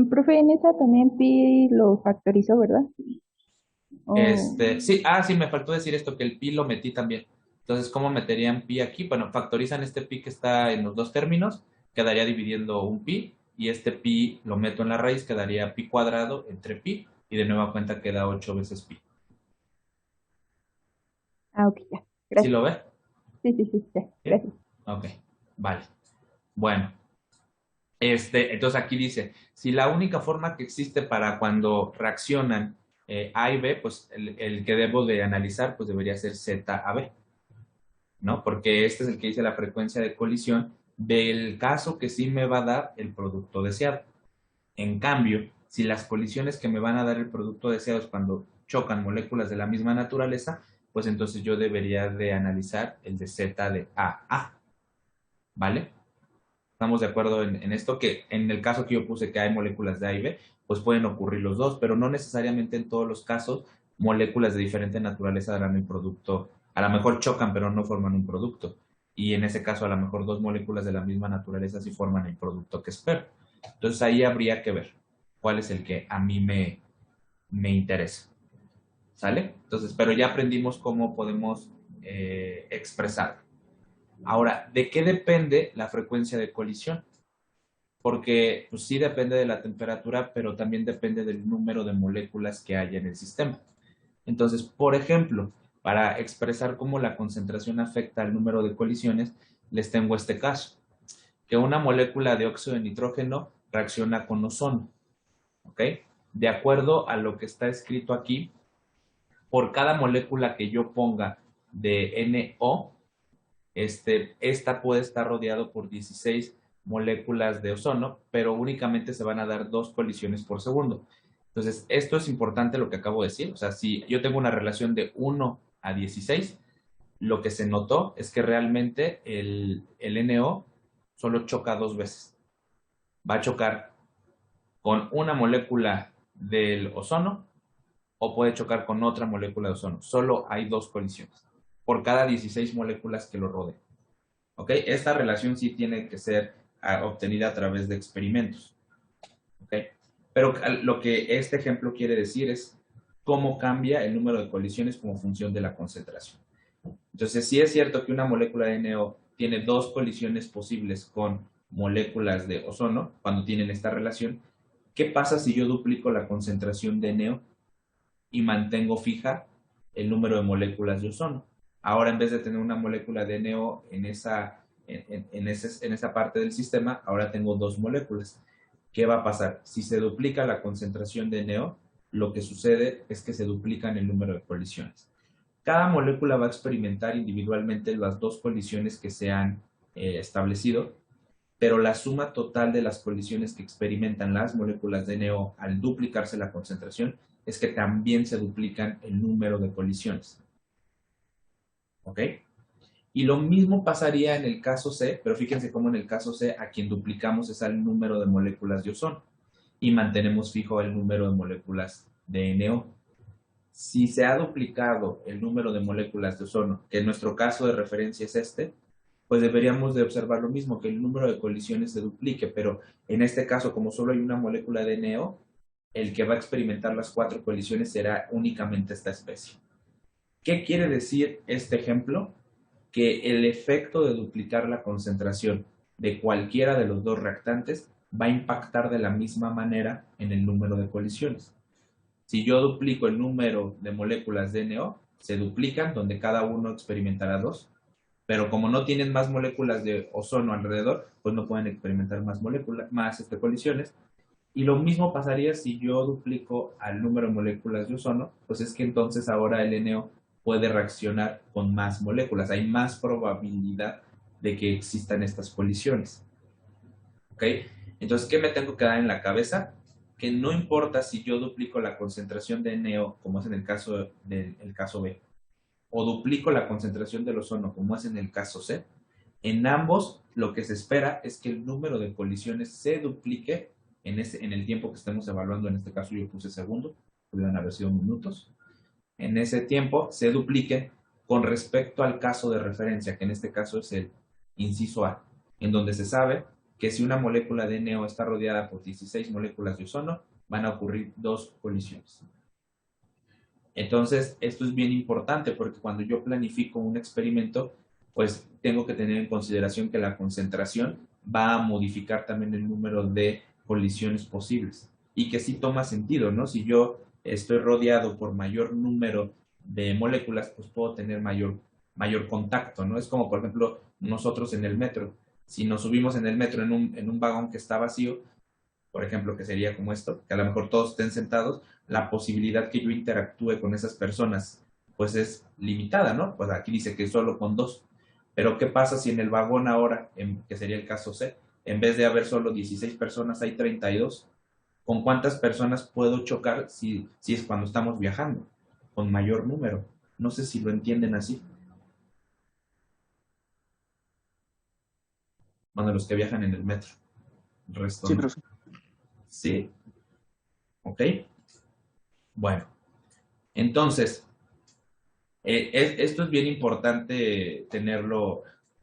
Profe, en esa también pi lo factorizó, ¿verdad? Sí, sí, me faltó decir esto, que el pi lo metí también. Entonces, ¿cómo meterían pi aquí? Bueno, factorizan este pi que está en los dos términos, quedaría dividiendo un pi, y este pi lo meto en la raíz, quedaría pi cuadrado entre pi, y de nueva cuenta queda 8 veces pi. Ok, ya. ¿Sí Gracias. lo ve? Sí, sí, sí, ya. ¿Sí? Gracias. Ok, vale. Bueno, entonces aquí dice, si la única forma que existe para cuando reaccionan A y B, pues el que debo de analizar, pues debería ser Z a B, ¿no? Porque este es el que dice la frecuencia de colisión del caso que sí me va a dar el producto deseado. En cambio, si las colisiones que me van a dar el producto deseado es cuando chocan moléculas de la misma naturaleza, pues entonces yo debería de analizar el de Z de AA, ¿vale? Estamos de acuerdo en esto, que en el caso que yo puse que hay moléculas de A y B, pues pueden ocurrir los dos, pero no necesariamente en todos los casos moléculas de diferente naturaleza darán el producto. A lo mejor chocan, pero no forman un producto. Y en ese caso, a lo mejor dos moléculas de la misma naturaleza sí forman el producto que espero. Entonces ahí habría que ver cuál es el que a mí me interesa. ¿Sale? Entonces, pero ya aprendimos cómo podemos expresar. Ahora, ¿de qué depende la frecuencia de colisión? Porque pues, sí depende de la temperatura, pero también depende del número de moléculas que haya en el sistema. Entonces, por ejemplo, Para expresar cómo la concentración afecta al número de colisiones, les tengo este caso, que una molécula de óxido de nitrógeno reacciona con ozono, ¿ok? De acuerdo a lo que está escrito aquí, por cada molécula que yo ponga de NO, esta puede estar rodeado por 16 moléculas de ozono, pero únicamente se van a dar 2 colisiones por segundo. Entonces, esto es importante lo que acabo de decir. O sea, si yo tengo una relación de 1 a 16, lo que se notó es que realmente el NO solo choca 2 veces. Va a chocar con una molécula del ozono o puede chocar con otra molécula de ozono. Solo hay 2 colisiones por cada 16 moléculas que lo rodeen. ¿Ok? Esta relación sí tiene que ser obtenida a través de experimentos. ¿Ok? Pero lo que este ejemplo quiere decir es cómo cambia el número de colisiones como función de la concentración. Entonces, sí es cierto que una molécula de NO tiene 2 colisiones posibles con moléculas de ozono cuando tienen esta relación. ¿Qué pasa si yo duplico la concentración de NO y mantengo fija el número de moléculas de ozono? Ahora, en vez de tener una molécula de NO en esa parte del sistema, ahora tengo 2 moléculas. ¿Qué va a pasar? Si se duplica la concentración de NO, lo que sucede es que se duplican el número de colisiones. Cada molécula va a experimentar individualmente las 2 colisiones que se han establecido, pero la suma total de las colisiones que experimentan las moléculas de NO al duplicarse la concentración es que también se duplican el número de colisiones. ¿Ok? Y lo mismo pasaría en el caso C, pero fíjense cómo en el caso C a quien duplicamos es al número de moléculas de ozono y mantenemos fijo el número de moléculas de NO. Si se ha duplicado el número de moléculas de ozono, que en nuestro caso de referencia es pues deberíamos de observar lo mismo, que el número de colisiones se duplique, pero en este caso, como solo hay una molécula de NO, el que va a experimentar las 4 colisiones será únicamente esta especie. ¿Qué quiere decir este ejemplo? Que el efecto de duplicar la concentración de cualquiera de los 2 reactantes va a impactar de la misma manera en el número de colisiones. Si yo duplico el número de moléculas de NO, se duplican donde cada uno experimentará 2, pero como no tienen más moléculas de ozono alrededor, pues no pueden experimentar más colisiones. Y lo mismo pasaría si yo duplico al número de moléculas de ozono, pues es que entonces ahora el NO puede reaccionar con más moléculas. Hay más probabilidad de que existan estas colisiones. ¿Ok? Entonces, ¿qué me tengo que dar en la cabeza? Que no importa si yo duplico la concentración de NO, como es en el caso B, o duplico la concentración del ozono, como es en el caso C, en ambos lo que se espera es que el número de colisiones se duplique en el tiempo que estemos evaluando. En este caso yo puse segundo, pudieran haber sido minutos. En ese tiempo se duplique con respecto al caso de referencia, que en este caso es el inciso A, en donde se sabe que si una molécula de NO está rodeada por 16 moléculas de ozono, van a ocurrir 2 colisiones. Entonces, esto es bien importante porque cuando yo planifico un experimento, pues tengo que tener en consideración que la concentración va a modificar también el número de colisiones posibles y que sí toma sentido, ¿no? Si yo estoy rodeado por mayor número de moléculas, pues puedo tener mayor contacto, ¿no? Es como, por ejemplo, nosotros en el metro. Si nos subimos en el metro en un vagón que está vacío, por ejemplo, que sería como esto, que a lo mejor todos estén sentados, la posibilidad que yo interactúe con esas personas, pues es limitada, ¿no? Pues aquí dice que solo con 2. Pero ¿qué pasa si en el vagón ahora, que sería el caso C, en vez de haber solo 16 personas, hay 32? ¿Con cuántas personas puedo chocar si es cuando estamos viajando? Con mayor número. No sé si lo entienden así. Bueno, los que viajan en el metro. El resto Sí, no. profesor. ¿Sí? ¿Ok? Bueno, entonces, esto es bien importante tener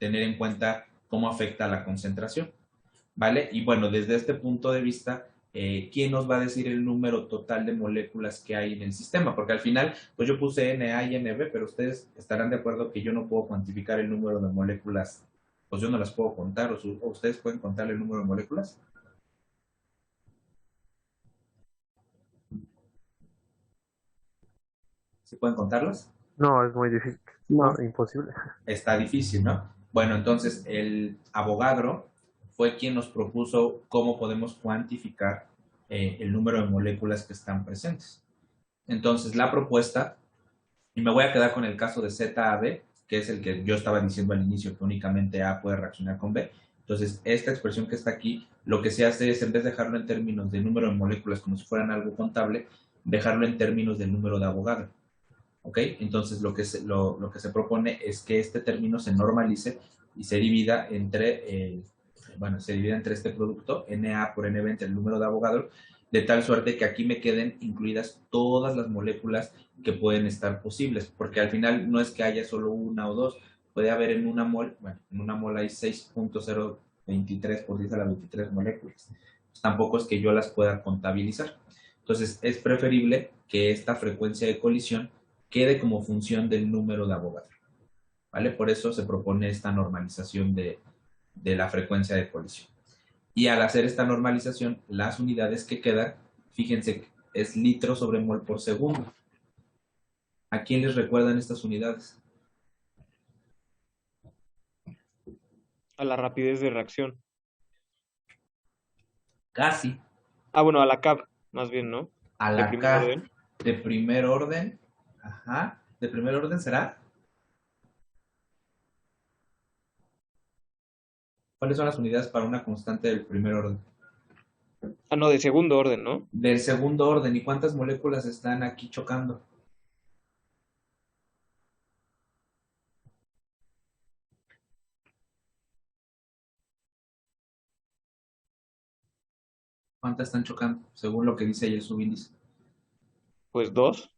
en cuenta cómo afecta la concentración, ¿vale? Y bueno, desde este punto de vista, ¿quién nos va a decir el número total de moléculas que hay en el sistema? Porque al final, pues yo puse Na y Nb, pero ustedes estarán de acuerdo que yo no puedo cuantificar el número de moléculas, pues yo no las puedo contar, o ustedes pueden contar el número de moléculas. ¿Sí pueden contarlas? No, es muy difícil. No. No, imposible. Está difícil, ¿no? Bueno, entonces el Avogadro fue quien nos propuso cómo podemos cuantificar el número de moléculas que están presentes. Entonces la propuesta, y me voy a quedar con el caso de ZAB, que es el que yo estaba diciendo al inicio, que únicamente A puede reaccionar con B. Entonces, esta expresión que está aquí, lo que se hace es, en vez de dejarlo en términos de número de moléculas como si fueran algo contable, dejarlo en términos del número de Avogadro. ¿Ok? Entonces, lo que se propone es que este término se normalice y se divida entre, este producto, Na por Nb, entre el número de Avogadro, de tal suerte que aquí me queden incluidas todas las moléculas que pueden estar posibles, porque al final no es que haya solo una o dos, puede haber en una mol, en una mol hay 6.023 por 10 a la 23 moléculas. Pues tampoco es que yo las pueda contabilizar. Entonces, es preferible que esta frecuencia de colisión quede como función del número de Avogadro, ¿vale? Por eso se propone esta normalización de la frecuencia de colisión. Y al hacer esta normalización, las unidades que quedan, fíjense, es litro sobre mol por segundo. ¿A quién les recuerdan estas unidades? A la rapidez de reacción. Casi. Bueno, a la CAP, más bien, ¿no? A De la primer K orden. de primer orden. Ajá. ¿De primer orden será? ¿Cuáles son las unidades para una constante del primer orden? No, de segundo orden, ¿no? Del segundo orden. ¿Y cuántas moléculas están aquí chocando? ¿Cuántas están chocando? Según lo que dice ahí el subíndice. Pues 2.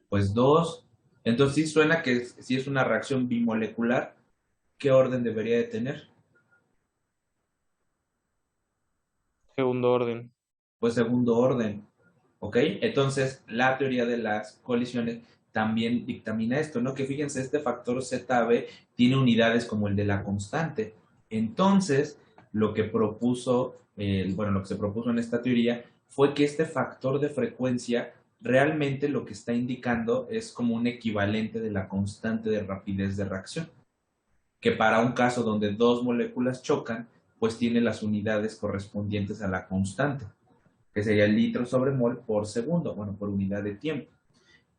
Pues 2. Entonces sí suena que si es una reacción bimolecular, ¿qué orden debería de tener? Segundo orden. Pues segundo orden. ¿Ok? Entonces la teoría de las colisiones también dictamina esto, ¿no? Que fíjense, este factor ZB tiene unidades como el de la constante. Entonces, lo que se propuso en esta teoría fue que este factor de frecuencia realmente lo que está indicando es como un equivalente de la constante de rapidez de reacción, que para un caso donde dos moléculas chocan, pues tiene las unidades correspondientes a la constante, que sería el litro sobre mol por segundo, por unidad de tiempo.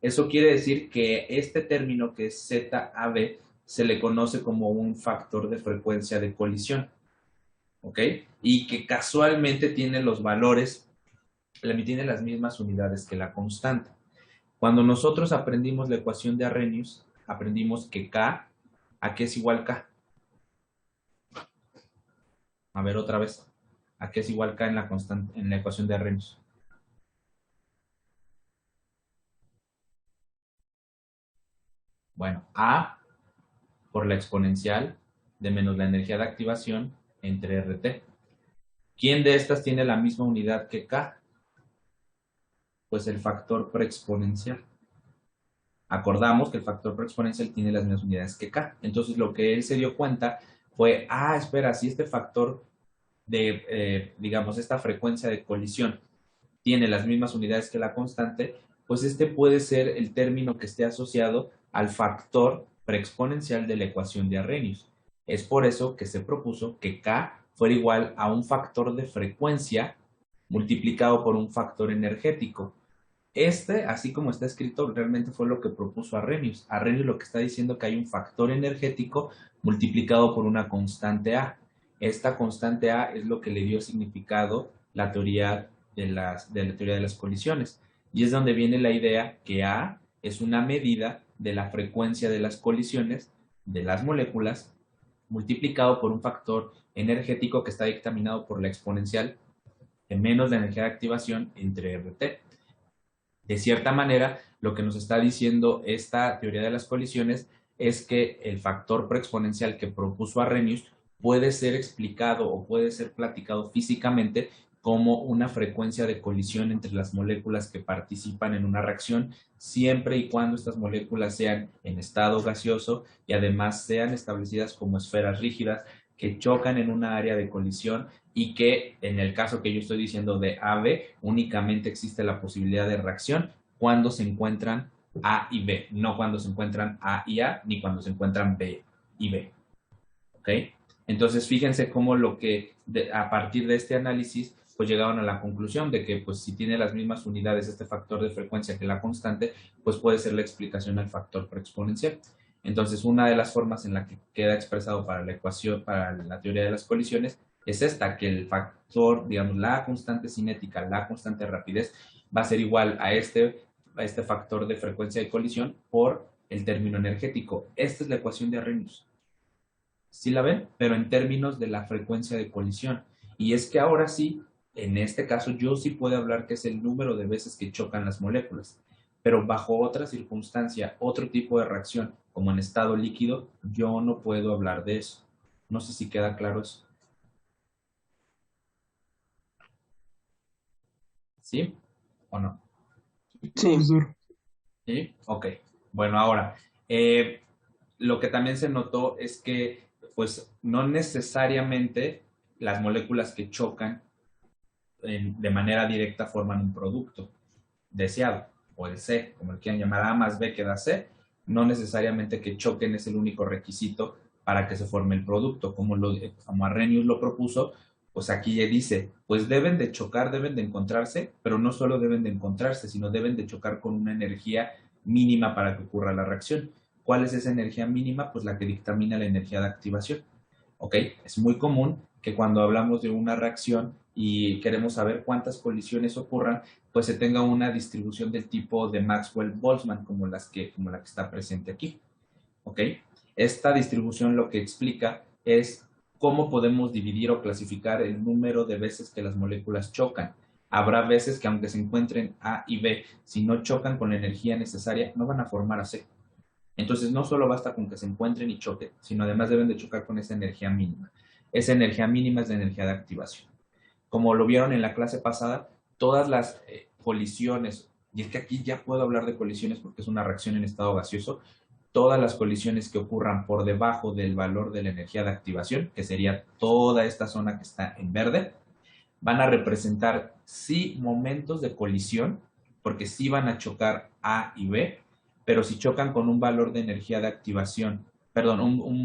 Eso quiere decir que este término, que es ZAB, se le conoce como un factor de frecuencia de colisión, ¿ok? Y que casualmente tiene los valores, tiene las mismas unidades que la constante. Cuando nosotros aprendimos la ecuación de Arrhenius, aprendimos que K, ¿a qué es igual K? A ver otra vez. ¿A qué es igual K en la ecuación de Arrhenius? Bueno, A por la exponencial de menos la energía de activación entre RT. ¿Quién de estas tiene la misma unidad que K? Pues el factor preexponencial. Acordamos que el factor preexponencial tiene las mismas unidades que K. Entonces lo que él se dio cuenta fue, espera, si este factor de, esta frecuencia de colisión tiene las mismas unidades que la constante, pues este puede ser el término que esté asociado al factor preexponencial de la ecuación de Arrhenius. Es por eso que se propuso que K fuera igual a un factor de frecuencia multiplicado por un factor energético. Así como está escrito, realmente fue lo que propuso Arrhenius. Arrhenius lo que está diciendo que hay un factor energético multiplicado por una constante A. Esta constante A es lo que le dio significado la teoría de la teoría de las colisiones. Y es donde viene la idea que A es una medida de la frecuencia de las colisiones de las moléculas multiplicado por un factor energético que está dictaminado por la exponencial de menos la energía de activación entre RT. De cierta manera, lo que nos está diciendo esta teoría de las colisiones es que el factor preexponencial que propuso Arrhenius puede ser explicado o puede ser platicado físicamente como una frecuencia de colisión entre las moléculas que participan en una reacción, siempre y cuando estas moléculas sean en estado gaseoso y además sean establecidas como esferas rígidas que chocan en una área de colisión y que en el caso que yo estoy diciendo de AB únicamente existe la posibilidad de reacción cuando se encuentran A y B, no cuando se encuentran A y A, ni cuando se encuentran B y B. ¿Ok? Entonces, fíjense cómo a partir de este análisis, pues llegaron a la conclusión de que, pues, si tiene las mismas unidades este factor de frecuencia que la constante, pues puede ser la explicación al factor preexponencial. Entonces, una de las formas en la que queda expresado para la ecuación, para la teoría de las colisiones, es esta, que el factor, digamos, la constante cinética, la constante de rapidez, va a ser igual a este factor de frecuencia de colisión por el término energético. Esta es la ecuación de Arrhenius. ¿Sí la ven? Pero en términos de la frecuencia de colisión. Y es que ahora sí, en este caso, yo sí puedo hablar que es el número de veces que chocan las moléculas. Pero bajo otra circunstancia, otro tipo de reacción, como en estado líquido, yo no puedo hablar de eso. No sé si queda claro eso. ¿Sí o no? Sí. ¿Sí? Ok. Bueno, ahora, lo que también se notó es que, pues, no necesariamente las moléculas que chocan de manera directa forman un producto deseado, o el C, como le quieran llamar, A más B que da C, no necesariamente que choquen es el único requisito para que se forme el producto, como Arrhenius lo propuso, pues aquí ya dice, pues deben de chocar, deben de encontrarse, pero no solo deben de encontrarse, sino deben de chocar con una energía mínima para que ocurra la reacción. ¿Cuál es esa energía mínima? Pues la que dictamina la energía de activación. ¿Ok? Es muy común que cuando hablamos de una reacción y queremos saber cuántas colisiones ocurran, pues se tenga una distribución del tipo de Maxwell-Boltzmann, como la que está presente aquí. ¿Ok? Esta distribución lo que explica es cómo podemos dividir o clasificar el número de veces que las moléculas chocan. Habrá veces que aunque se encuentren A y B, si no chocan con la energía necesaria, no van a formar a C. Entonces, no solo basta con que se encuentren y choquen, sino además deben de chocar con esa energía mínima. Esa energía mínima es la energía de activación. Como lo vieron en la clase pasada, todas las colisiones, y es que aquí ya puedo hablar de colisiones porque es una reacción en estado gaseoso, todas las colisiones que ocurran por debajo del valor de la energía de activación, que sería toda esta zona que está en verde, van a representar sí momentos de colisión, porque sí van a chocar A y B, pero si chocan con un valor de energía de activación, perdón,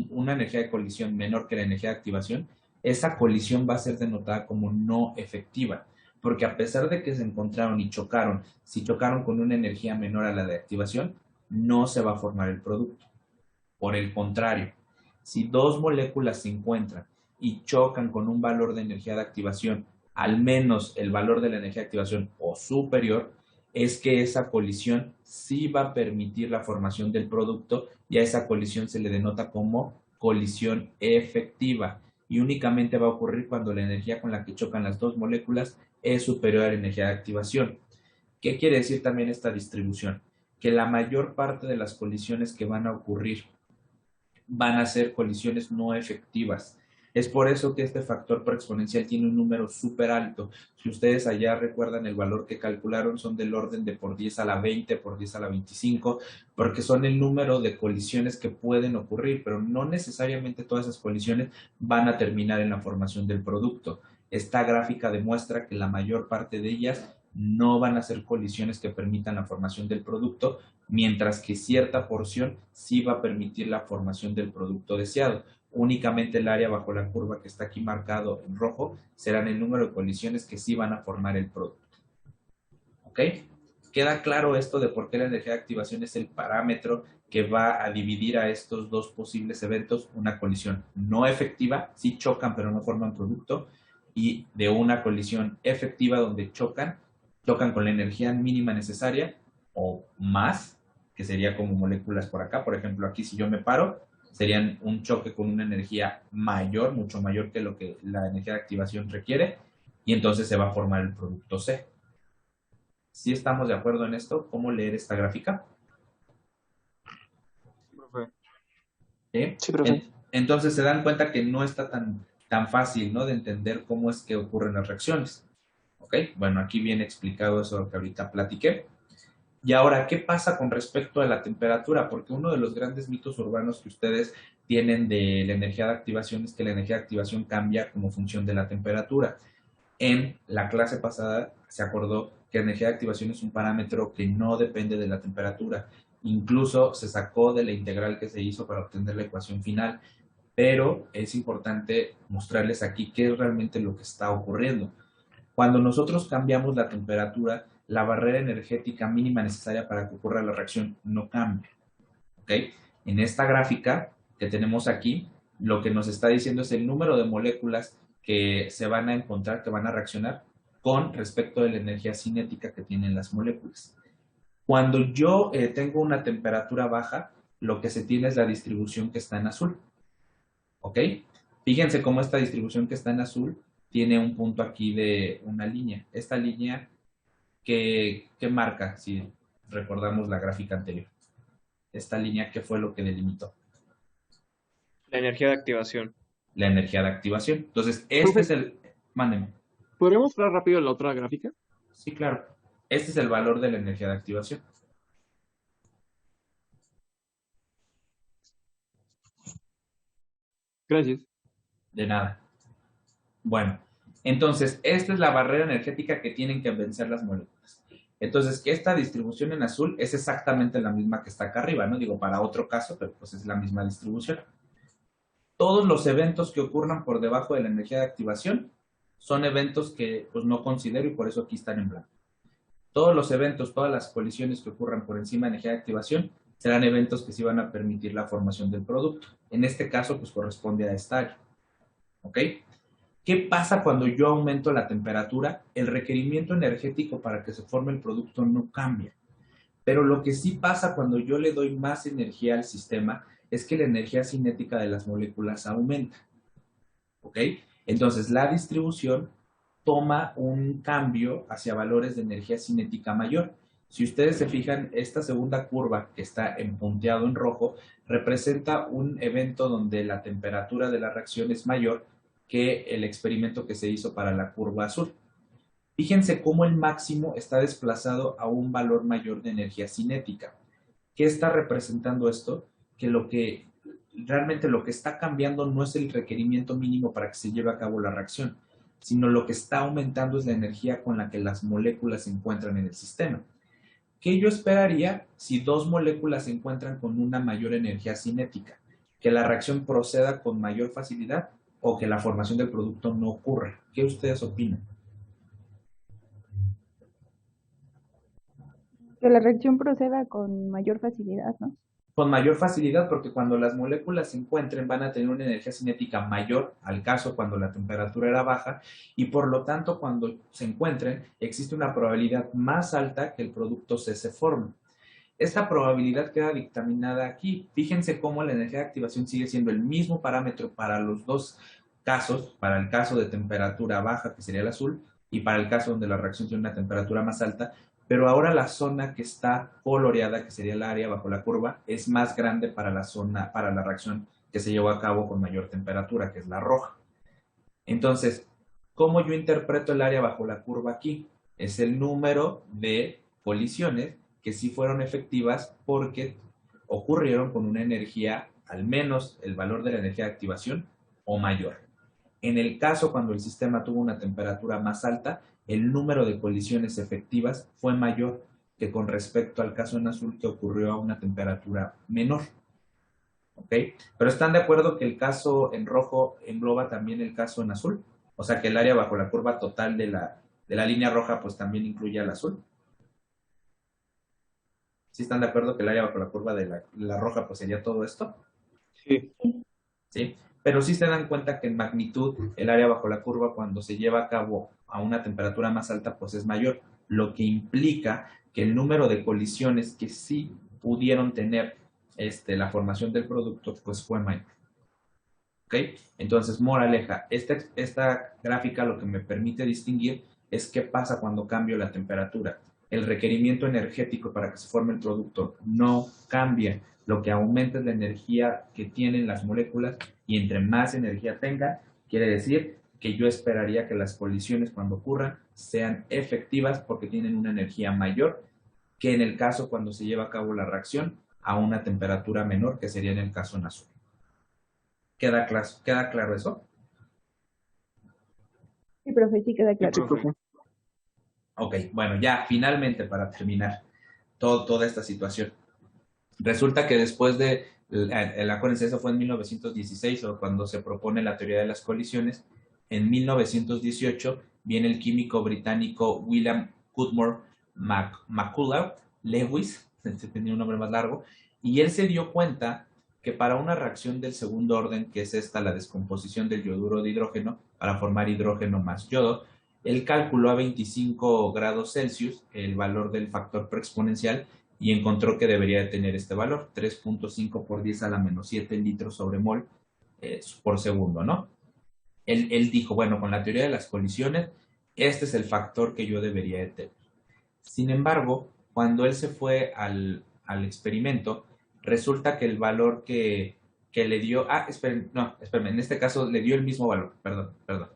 una energía de colisión menor que la energía de activación, esa colisión va a ser denotada como no efectiva, porque a pesar de que se encontraron y chocaron, si chocaron con una energía menor a la de activación, no se va a formar el producto. Por el contrario, si dos moléculas se encuentran y chocan con un valor de energía de activación, al menos el valor de la energía de activación o superior, es que esa colisión sí va a permitir la formación del producto y a esa colisión se le denota como colisión efectiva y únicamente va a ocurrir cuando la energía con la que chocan las dos moléculas es superior a la energía de activación. ¿Qué quiere decir también esta distribución? Que la mayor parte de las colisiones que van a ocurrir van a ser colisiones no efectivas. Es por eso que este factor preexponencial tiene un número súper alto. Si ustedes allá recuerdan el valor que calcularon, son del orden de por 10 a la 20, por 10 a la 25, porque son el número de colisiones que pueden ocurrir, pero no necesariamente todas esas colisiones van a terminar en la formación del producto. Esta gráfica demuestra que la mayor parte de ellas no van a ser colisiones que permitan la formación del producto, mientras que cierta porción sí va a permitir la formación del producto deseado. Únicamente el área bajo la curva que está aquí marcado en rojo serán el número de colisiones que sí van a formar el producto. ¿Ok? ¿Queda claro esto de por qué la energía de activación es el parámetro que va a dividir a estos dos posibles eventos? Una colisión no efectiva, sí chocan pero no forman producto, y de una colisión efectiva donde chocan con la energía mínima necesaria o más, que sería como moléculas por acá. Por ejemplo, aquí si yo me paro, serían un choque con una energía mayor, mucho mayor que lo que la energía de activación requiere, y entonces se va a formar el producto C. ¿Sí estamos de acuerdo en esto? ¿Cómo leer esta gráfica? ¿Sí? Sí, profe. Entonces se dan cuenta que no está tan fácil, ¿no?, de entender cómo es que ocurren las reacciones. ¿Ok? Bueno, aquí viene explicado eso que ahorita platiqué. Y ahora, ¿qué pasa con respecto a la temperatura? Porque uno de los grandes mitos urbanos que ustedes tienen de la energía de activación es que la energía de activación cambia como función de la temperatura. En la clase pasada se acordó que la energía de activación es un parámetro que no depende de la temperatura. Incluso se sacó de la integral que se hizo para obtener la ecuación final, pero es importante mostrarles aquí qué es realmente lo que está ocurriendo. Cuando nosotros cambiamos la temperatura, la barrera energética mínima necesaria para que ocurra la reacción no cambia. ¿Ok? En esta gráfica que tenemos aquí, lo que nos está diciendo es el número de moléculas que se van a encontrar, que van a reaccionar con respecto de la energía cinética que tienen las moléculas. Cuando yo tengo una temperatura baja, lo que se tiene es la distribución que está en azul. ¿Ok? Fíjense cómo esta distribución que está en azul tiene un punto aquí de una línea. Esta línea que marca, si recordamos la gráfica anterior. Esta línea, ¿qué fue lo que delimitó? La energía de activación. La energía de activación. Entonces, este Profe, es el... Mándenme. ¿podría mostrar rápido la otra gráfica? Sí, claro. Este es el valor de la energía de activación. Gracias. De nada. Bueno, entonces, esta es la barrera energética que tienen que vencer las moléculas. Entonces, esta distribución en azul es exactamente la misma que está acá arriba, ¿no? Digo, para otro caso, pero pues es la misma distribución. Todos los eventos que ocurran por debajo de la energía de activación son eventos que pues no considero y por eso aquí están en blanco. Todos los eventos, todas las colisiones que ocurran por encima de energía de activación serán eventos que sí van a permitir la formación del producto. En este caso, pues corresponde a esta área. ¿Ok? ¿Qué pasa cuando yo aumento la temperatura? El requerimiento energético para que se forme el producto no cambia. Pero lo que sí pasa cuando yo le doy más energía al sistema es que la energía cinética de las moléculas aumenta. ¿Ok? Entonces, la distribución toma un cambio hacia valores de energía cinética mayor. Si ustedes se fijan, esta segunda curva que está punteado en rojo representa un evento donde la temperatura de la reacción es mayor que el experimento que se hizo para la curva azul. Fíjense cómo el máximo está desplazado a un valor mayor de energía cinética. ¿Qué está representando esto? Que realmente lo que está cambiando no es el requerimiento mínimo para que se lleve a cabo la reacción, sino lo que está aumentando es la energía con la que las moléculas se encuentran en el sistema. ¿Qué yo esperaría si dos moléculas se encuentran con una mayor energía cinética? Que la reacción proceda con mayor facilidad o que la formación del producto no ocurra. ¿Qué ustedes opinan? Que la reacción proceda con mayor facilidad, ¿no? Con mayor facilidad, porque cuando las moléculas se encuentren van a tener una energía cinética mayor al caso cuando la temperatura era baja y por lo tanto cuando se encuentren existe una probabilidad más alta que el producto se forme. Esta probabilidad queda dictaminada aquí. Fíjense cómo la energía de activación sigue siendo el mismo parámetro para los dos casos, para el caso de temperatura baja, que sería el azul, y para el caso donde la reacción tiene una temperatura más alta, pero ahora la zona que está coloreada, que sería el área bajo la curva, es más grande para la reacción que se llevó a cabo con mayor temperatura, que es la roja. Entonces, ¿cómo yo interpreto el área bajo la curva aquí? Es el número de colisiones que sí fueron efectivas porque ocurrieron con una energía, al menos el valor de la energía de activación, o mayor. En el caso cuando el sistema tuvo una temperatura más alta, el número de colisiones efectivas fue mayor que con respecto al caso en azul que ocurrió a una temperatura menor. ¿Ok? Pero ¿están de acuerdo que el caso en rojo engloba también el caso en azul? O sea que el área bajo la curva total de la línea roja pues también incluye al azul. ¿Sí están de acuerdo que el área bajo la curva de la roja pues sería todo esto? Sí. ¿Sí? Pero sí se dan cuenta que en magnitud el área bajo la curva cuando se lleva a cabo a una temperatura más alta pues es mayor, lo que implica que el número de colisiones que sí pudieron tener la formación del producto pues fue mayor. ¿Ok? Entonces, moraleja, esta gráfica lo que me permite distinguir es qué pasa cuando cambio la temperatura. El requerimiento energético para que se forme el producto no cambia. Lo que aumenta es la energía que tienen las moléculas y entre más energía tenga, quiere decir que yo esperaría que las colisiones cuando ocurran sean efectivas porque tienen una energía mayor que en el caso cuando se lleva a cabo la reacción a una temperatura menor, que sería en el caso en azul. ¿Queda claro eso? Sí, profe, sí queda claro. Sí, profe. Ok, bueno, ya finalmente para terminar toda esta situación. Resulta que después de, acuérdense, eso fue en 1916, o cuando se propone la teoría de las colisiones. En 1918 viene el químico británico William Cudmore McCullough Lewis, tenía un nombre más largo, y él se dio cuenta que para una reacción del segundo orden, que es esta, la descomposición del yoduro de hidrógeno para formar hidrógeno más yodo, él calculó a 25 grados Celsius el valor del factor preexponencial y encontró que debería de tener este valor, 3.5 por 10 a la menos 7 litros sobre mol por segundo, ¿no? Él dijo, bueno, con la teoría de las colisiones, este es el factor que yo debería de tener. Sin embargo, cuando él se fue al experimento, resulta que el valor que le dio, esperen, en este caso le dio el mismo valor, perdón.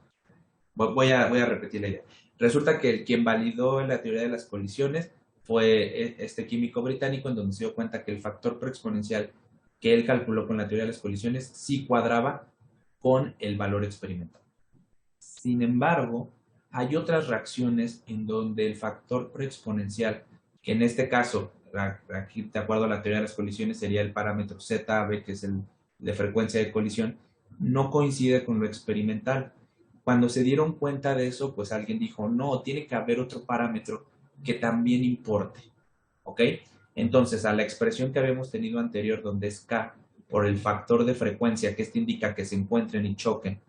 Voy a repetir la idea. Resulta que quien validó la teoría de las colisiones fue este químico británico, en donde se dio cuenta que el factor preexponencial que él calculó con la teoría de las colisiones sí cuadraba con el valor experimental. Sin embargo, hay otras reacciones en donde el factor preexponencial, que en este caso, aquí de acuerdo a la teoría de las colisiones, sería el parámetro ZAB, que es el de frecuencia de colisión, no coincide con lo experimental. Cuando se dieron cuenta de eso, pues alguien dijo, no, tiene que haber otro parámetro que también importe, ¿ok? Entonces, a la expresión que habíamos tenido anterior, donde es K por el factor de frecuencia, que este indica que se encuentren y choquen,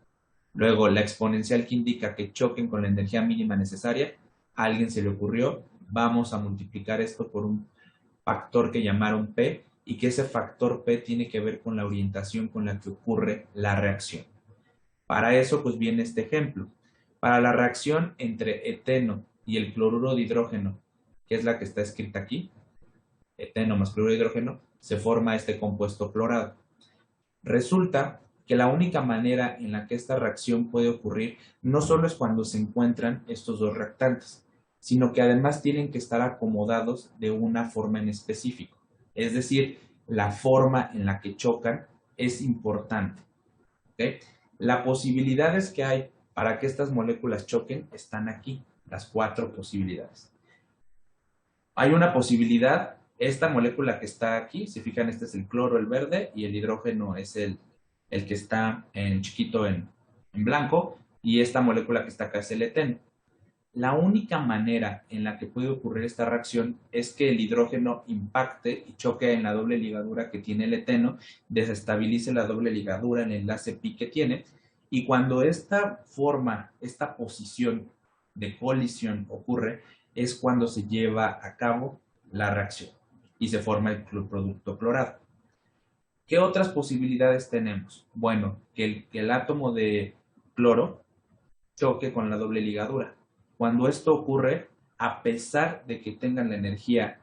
luego la exponencial que indica que choquen con la energía mínima necesaria, a alguien se le ocurrió, vamos a multiplicar esto por un factor que llamaron P, y que ese factor P tiene que ver con la orientación con la que ocurre la reacción. Para eso, pues viene este ejemplo. Para la reacción entre eteno y el cloruro de hidrógeno, que es la que está escrita aquí, eteno más cloruro de hidrógeno, se forma este compuesto clorado. Resulta que la única manera en la que esta reacción puede ocurrir no solo es cuando se encuentran estos dos reactantes, sino que además tienen que estar acomodados de una forma en específico. Es decir, la forma en la que chocan es importante. ¿Okay? Las posibilidades que hay para que estas moléculas choquen están aquí, las 4 posibilidades. Hay una posibilidad, esta molécula que está aquí, si fijan, este es el cloro, el verde, y el hidrógeno es el que está en chiquito en blanco, y esta molécula que está acá es el eteno. La única manera en la que puede ocurrir esta reacción es que el hidrógeno impacte y choque en la doble ligadura que tiene el eteno, desestabilice la doble ligadura en el enlace pi que tiene, y cuando esta forma, esta posición de colisión ocurre, es cuando se lleva a cabo la reacción y se forma el producto clorado. ¿Qué otras posibilidades tenemos? Bueno, que el átomo de cloro choque con la doble ligadura. Cuando esto ocurre, a pesar de que tengan la energía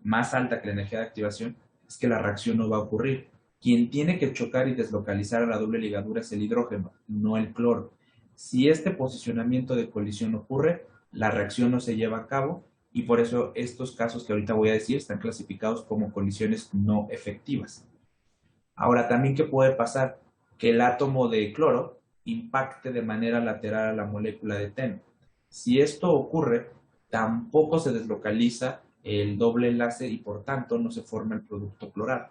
más alta que la energía de activación, es que la reacción no va a ocurrir. Quien tiene que chocar y deslocalizar a la doble ligadura es el hidrógeno, no el cloro. Si este posicionamiento de colisión ocurre, la reacción no se lleva a cabo, y por eso estos casos que ahorita voy a decir están clasificados como colisiones no efectivas. Ahora, también, ¿qué puede pasar? Que el átomo de cloro impacte de manera lateral a la molécula de eteno. Si esto ocurre, tampoco se deslocaliza el doble enlace y por tanto no se forma el producto clorado.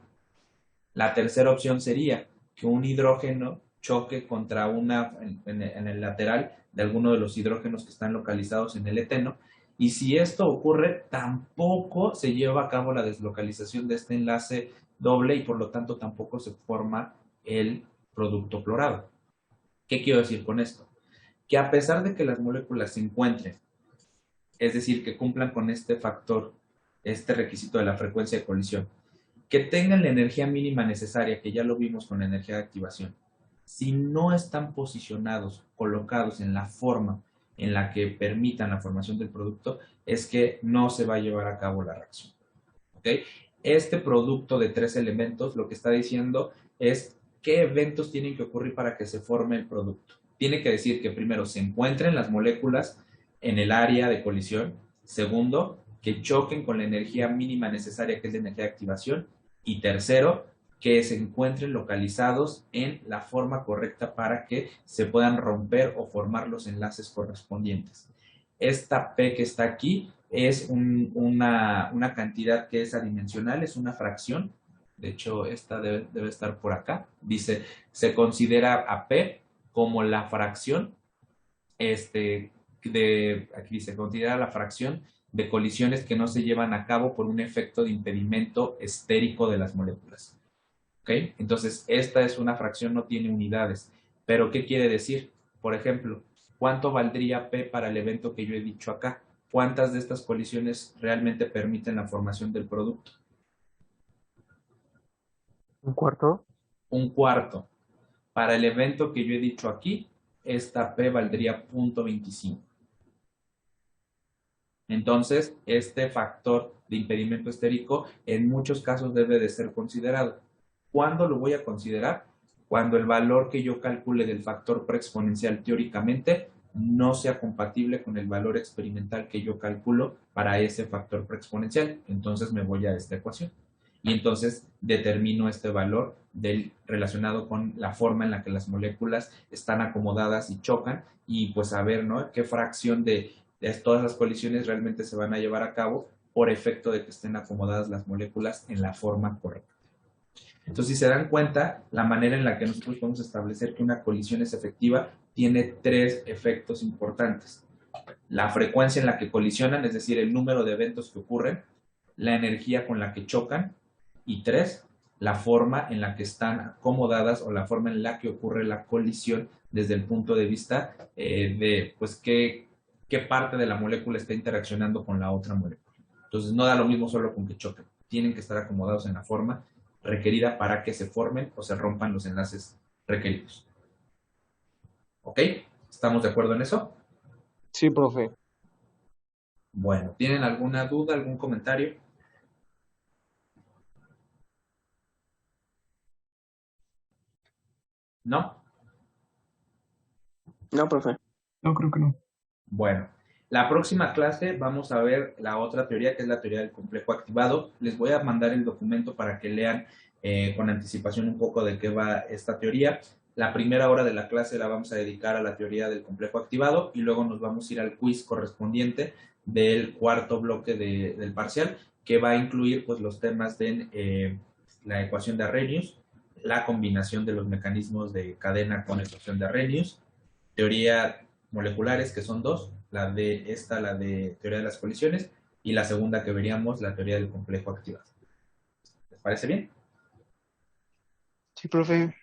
La tercera opción sería que un hidrógeno choque contra en el lateral de alguno de los hidrógenos que están localizados en el eteno, y si esto ocurre, tampoco se lleva a cabo la deslocalización de este enlace doble y por lo tanto tampoco se forma el producto clorado. ¿Qué quiero decir con esto? Que a pesar de que las moléculas se encuentren, es decir, que cumplan con este factor, este requisito de la frecuencia de colisión, que tengan la energía mínima necesaria, que ya lo vimos con la energía de activación, si no están posicionados, colocados en la forma en la que permitan la formación del producto, es que no se va a llevar a cabo la reacción. ¿Ok? Este producto de 3 elementos lo que está diciendo es qué eventos tienen que ocurrir para que se forme el producto. Tiene que decir que primero se encuentren las moléculas en el área de colisión. Segundo, que choquen con la energía mínima necesaria, que es la energía de activación. Y tercero, que se encuentren localizados en la forma correcta para que se puedan romper o formar los enlaces correspondientes. Esta P que está aquí es una cantidad que es adimensional, es una fracción, De hecho, esta debe estar por acá. Dice, se considera a P como la fracción, aquí dice, considera la fracción de colisiones que no se llevan a cabo por un efecto de impedimento estérico de las moléculas. ¿Ok? Entonces, esta es una fracción, no tiene unidades. Pero, ¿qué quiere decir? Por ejemplo, ¿cuánto valdría P para el evento que yo he dicho acá? ¿Cuántas de estas colisiones realmente permiten la formación del producto? ¿Un cuarto? Un cuarto. Para el evento que yo he dicho aquí, esta P valdría 0.25. Entonces, este factor de impedimento estérico en muchos casos debe de ser considerado. ¿Cuándo lo voy a considerar? Cuando el valor que yo calcule del factor preexponencial teóricamente no sea compatible con el valor experimental que yo calculo para ese factor preexponencial. Entonces me voy a esta ecuación. Y entonces determino este valor relacionado con la forma en la que las moléculas están acomodadas y chocan y pues saber, ¿no?, qué fracción de todas las colisiones realmente se van a llevar a cabo por efecto de que estén acomodadas las moléculas en la forma correcta. Entonces, si se dan cuenta, la manera en la que nosotros podemos establecer que una colisión es efectiva tiene 3 efectos importantes. La frecuencia en la que colisionan, es decir, el número de eventos que ocurren, la energía con la que chocan, y 3, la forma en la que están acomodadas o la forma en la que ocurre la colisión desde el punto de vista de pues qué parte de la molécula está interaccionando con la otra molécula. Entonces no da lo mismo solo con que choquen, tienen que estar acomodados en la forma requerida para que se formen o se rompan los enlaces requeridos. ¿Ok? ¿Estamos de acuerdo en eso? Sí, profe. Bueno, ¿tienen alguna duda, algún comentario? ¿No? No, profe. No, creo que no. Bueno, la próxima clase vamos a ver la otra teoría, que es la teoría del complejo activado. Les voy a mandar el documento para que lean con anticipación un poco de qué va esta teoría. La primera hora de la clase la vamos a dedicar a la teoría del complejo activado y luego nos vamos a ir al quiz correspondiente del cuarto bloque del parcial, que va a incluir pues los temas de la ecuación de Arrhenius, la combinación de los mecanismos de cadena con ecuación de Arrhenius, teoría moleculares, que son 2, la de teoría de las colisiones, y la segunda que veríamos, la teoría del complejo activado. ¿Les parece bien? Sí, profe.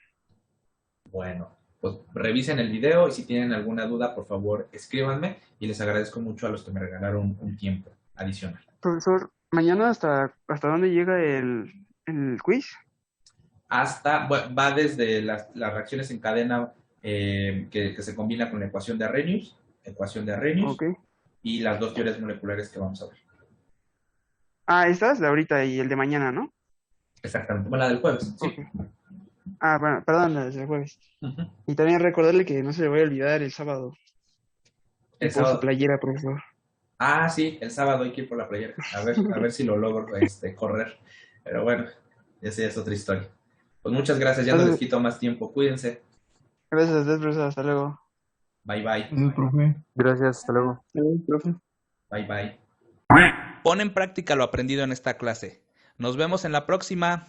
Bueno, pues revisen el video y si tienen alguna duda, por favor, escríbanme y les agradezco mucho a los que me regalaron un tiempo adicional. Profesor, mañana hasta dónde llega el quiz. Bueno, va desde las reacciones en cadena que se combina con la ecuación de Arrhenius, Ok. y las 2 teorías moleculares que vamos a ver. Ah, esta es la ahorita y el de mañana, ¿no? Exactamente, bueno, la del jueves, sí. Ok. Ah, bueno, perdón, desde el jueves. Uh-huh. Y también recordarle que no se le vaya a olvidar el sábado. El Y por sábado. su playera, profesor. Ah, sí, el sábado hay que ir por la playera. A ver si lo logro correr. Pero bueno, esa ya es otra historia. Pues muchas gracias, ya no les quito más tiempo. Cuídense. Gracias a usted, profesor. Hasta luego. Bye, bye. Gracias, profe. Gracias, hasta luego. Adiós, profe. Bye, bye. Pon en práctica lo aprendido en esta clase. Nos vemos en la próxima.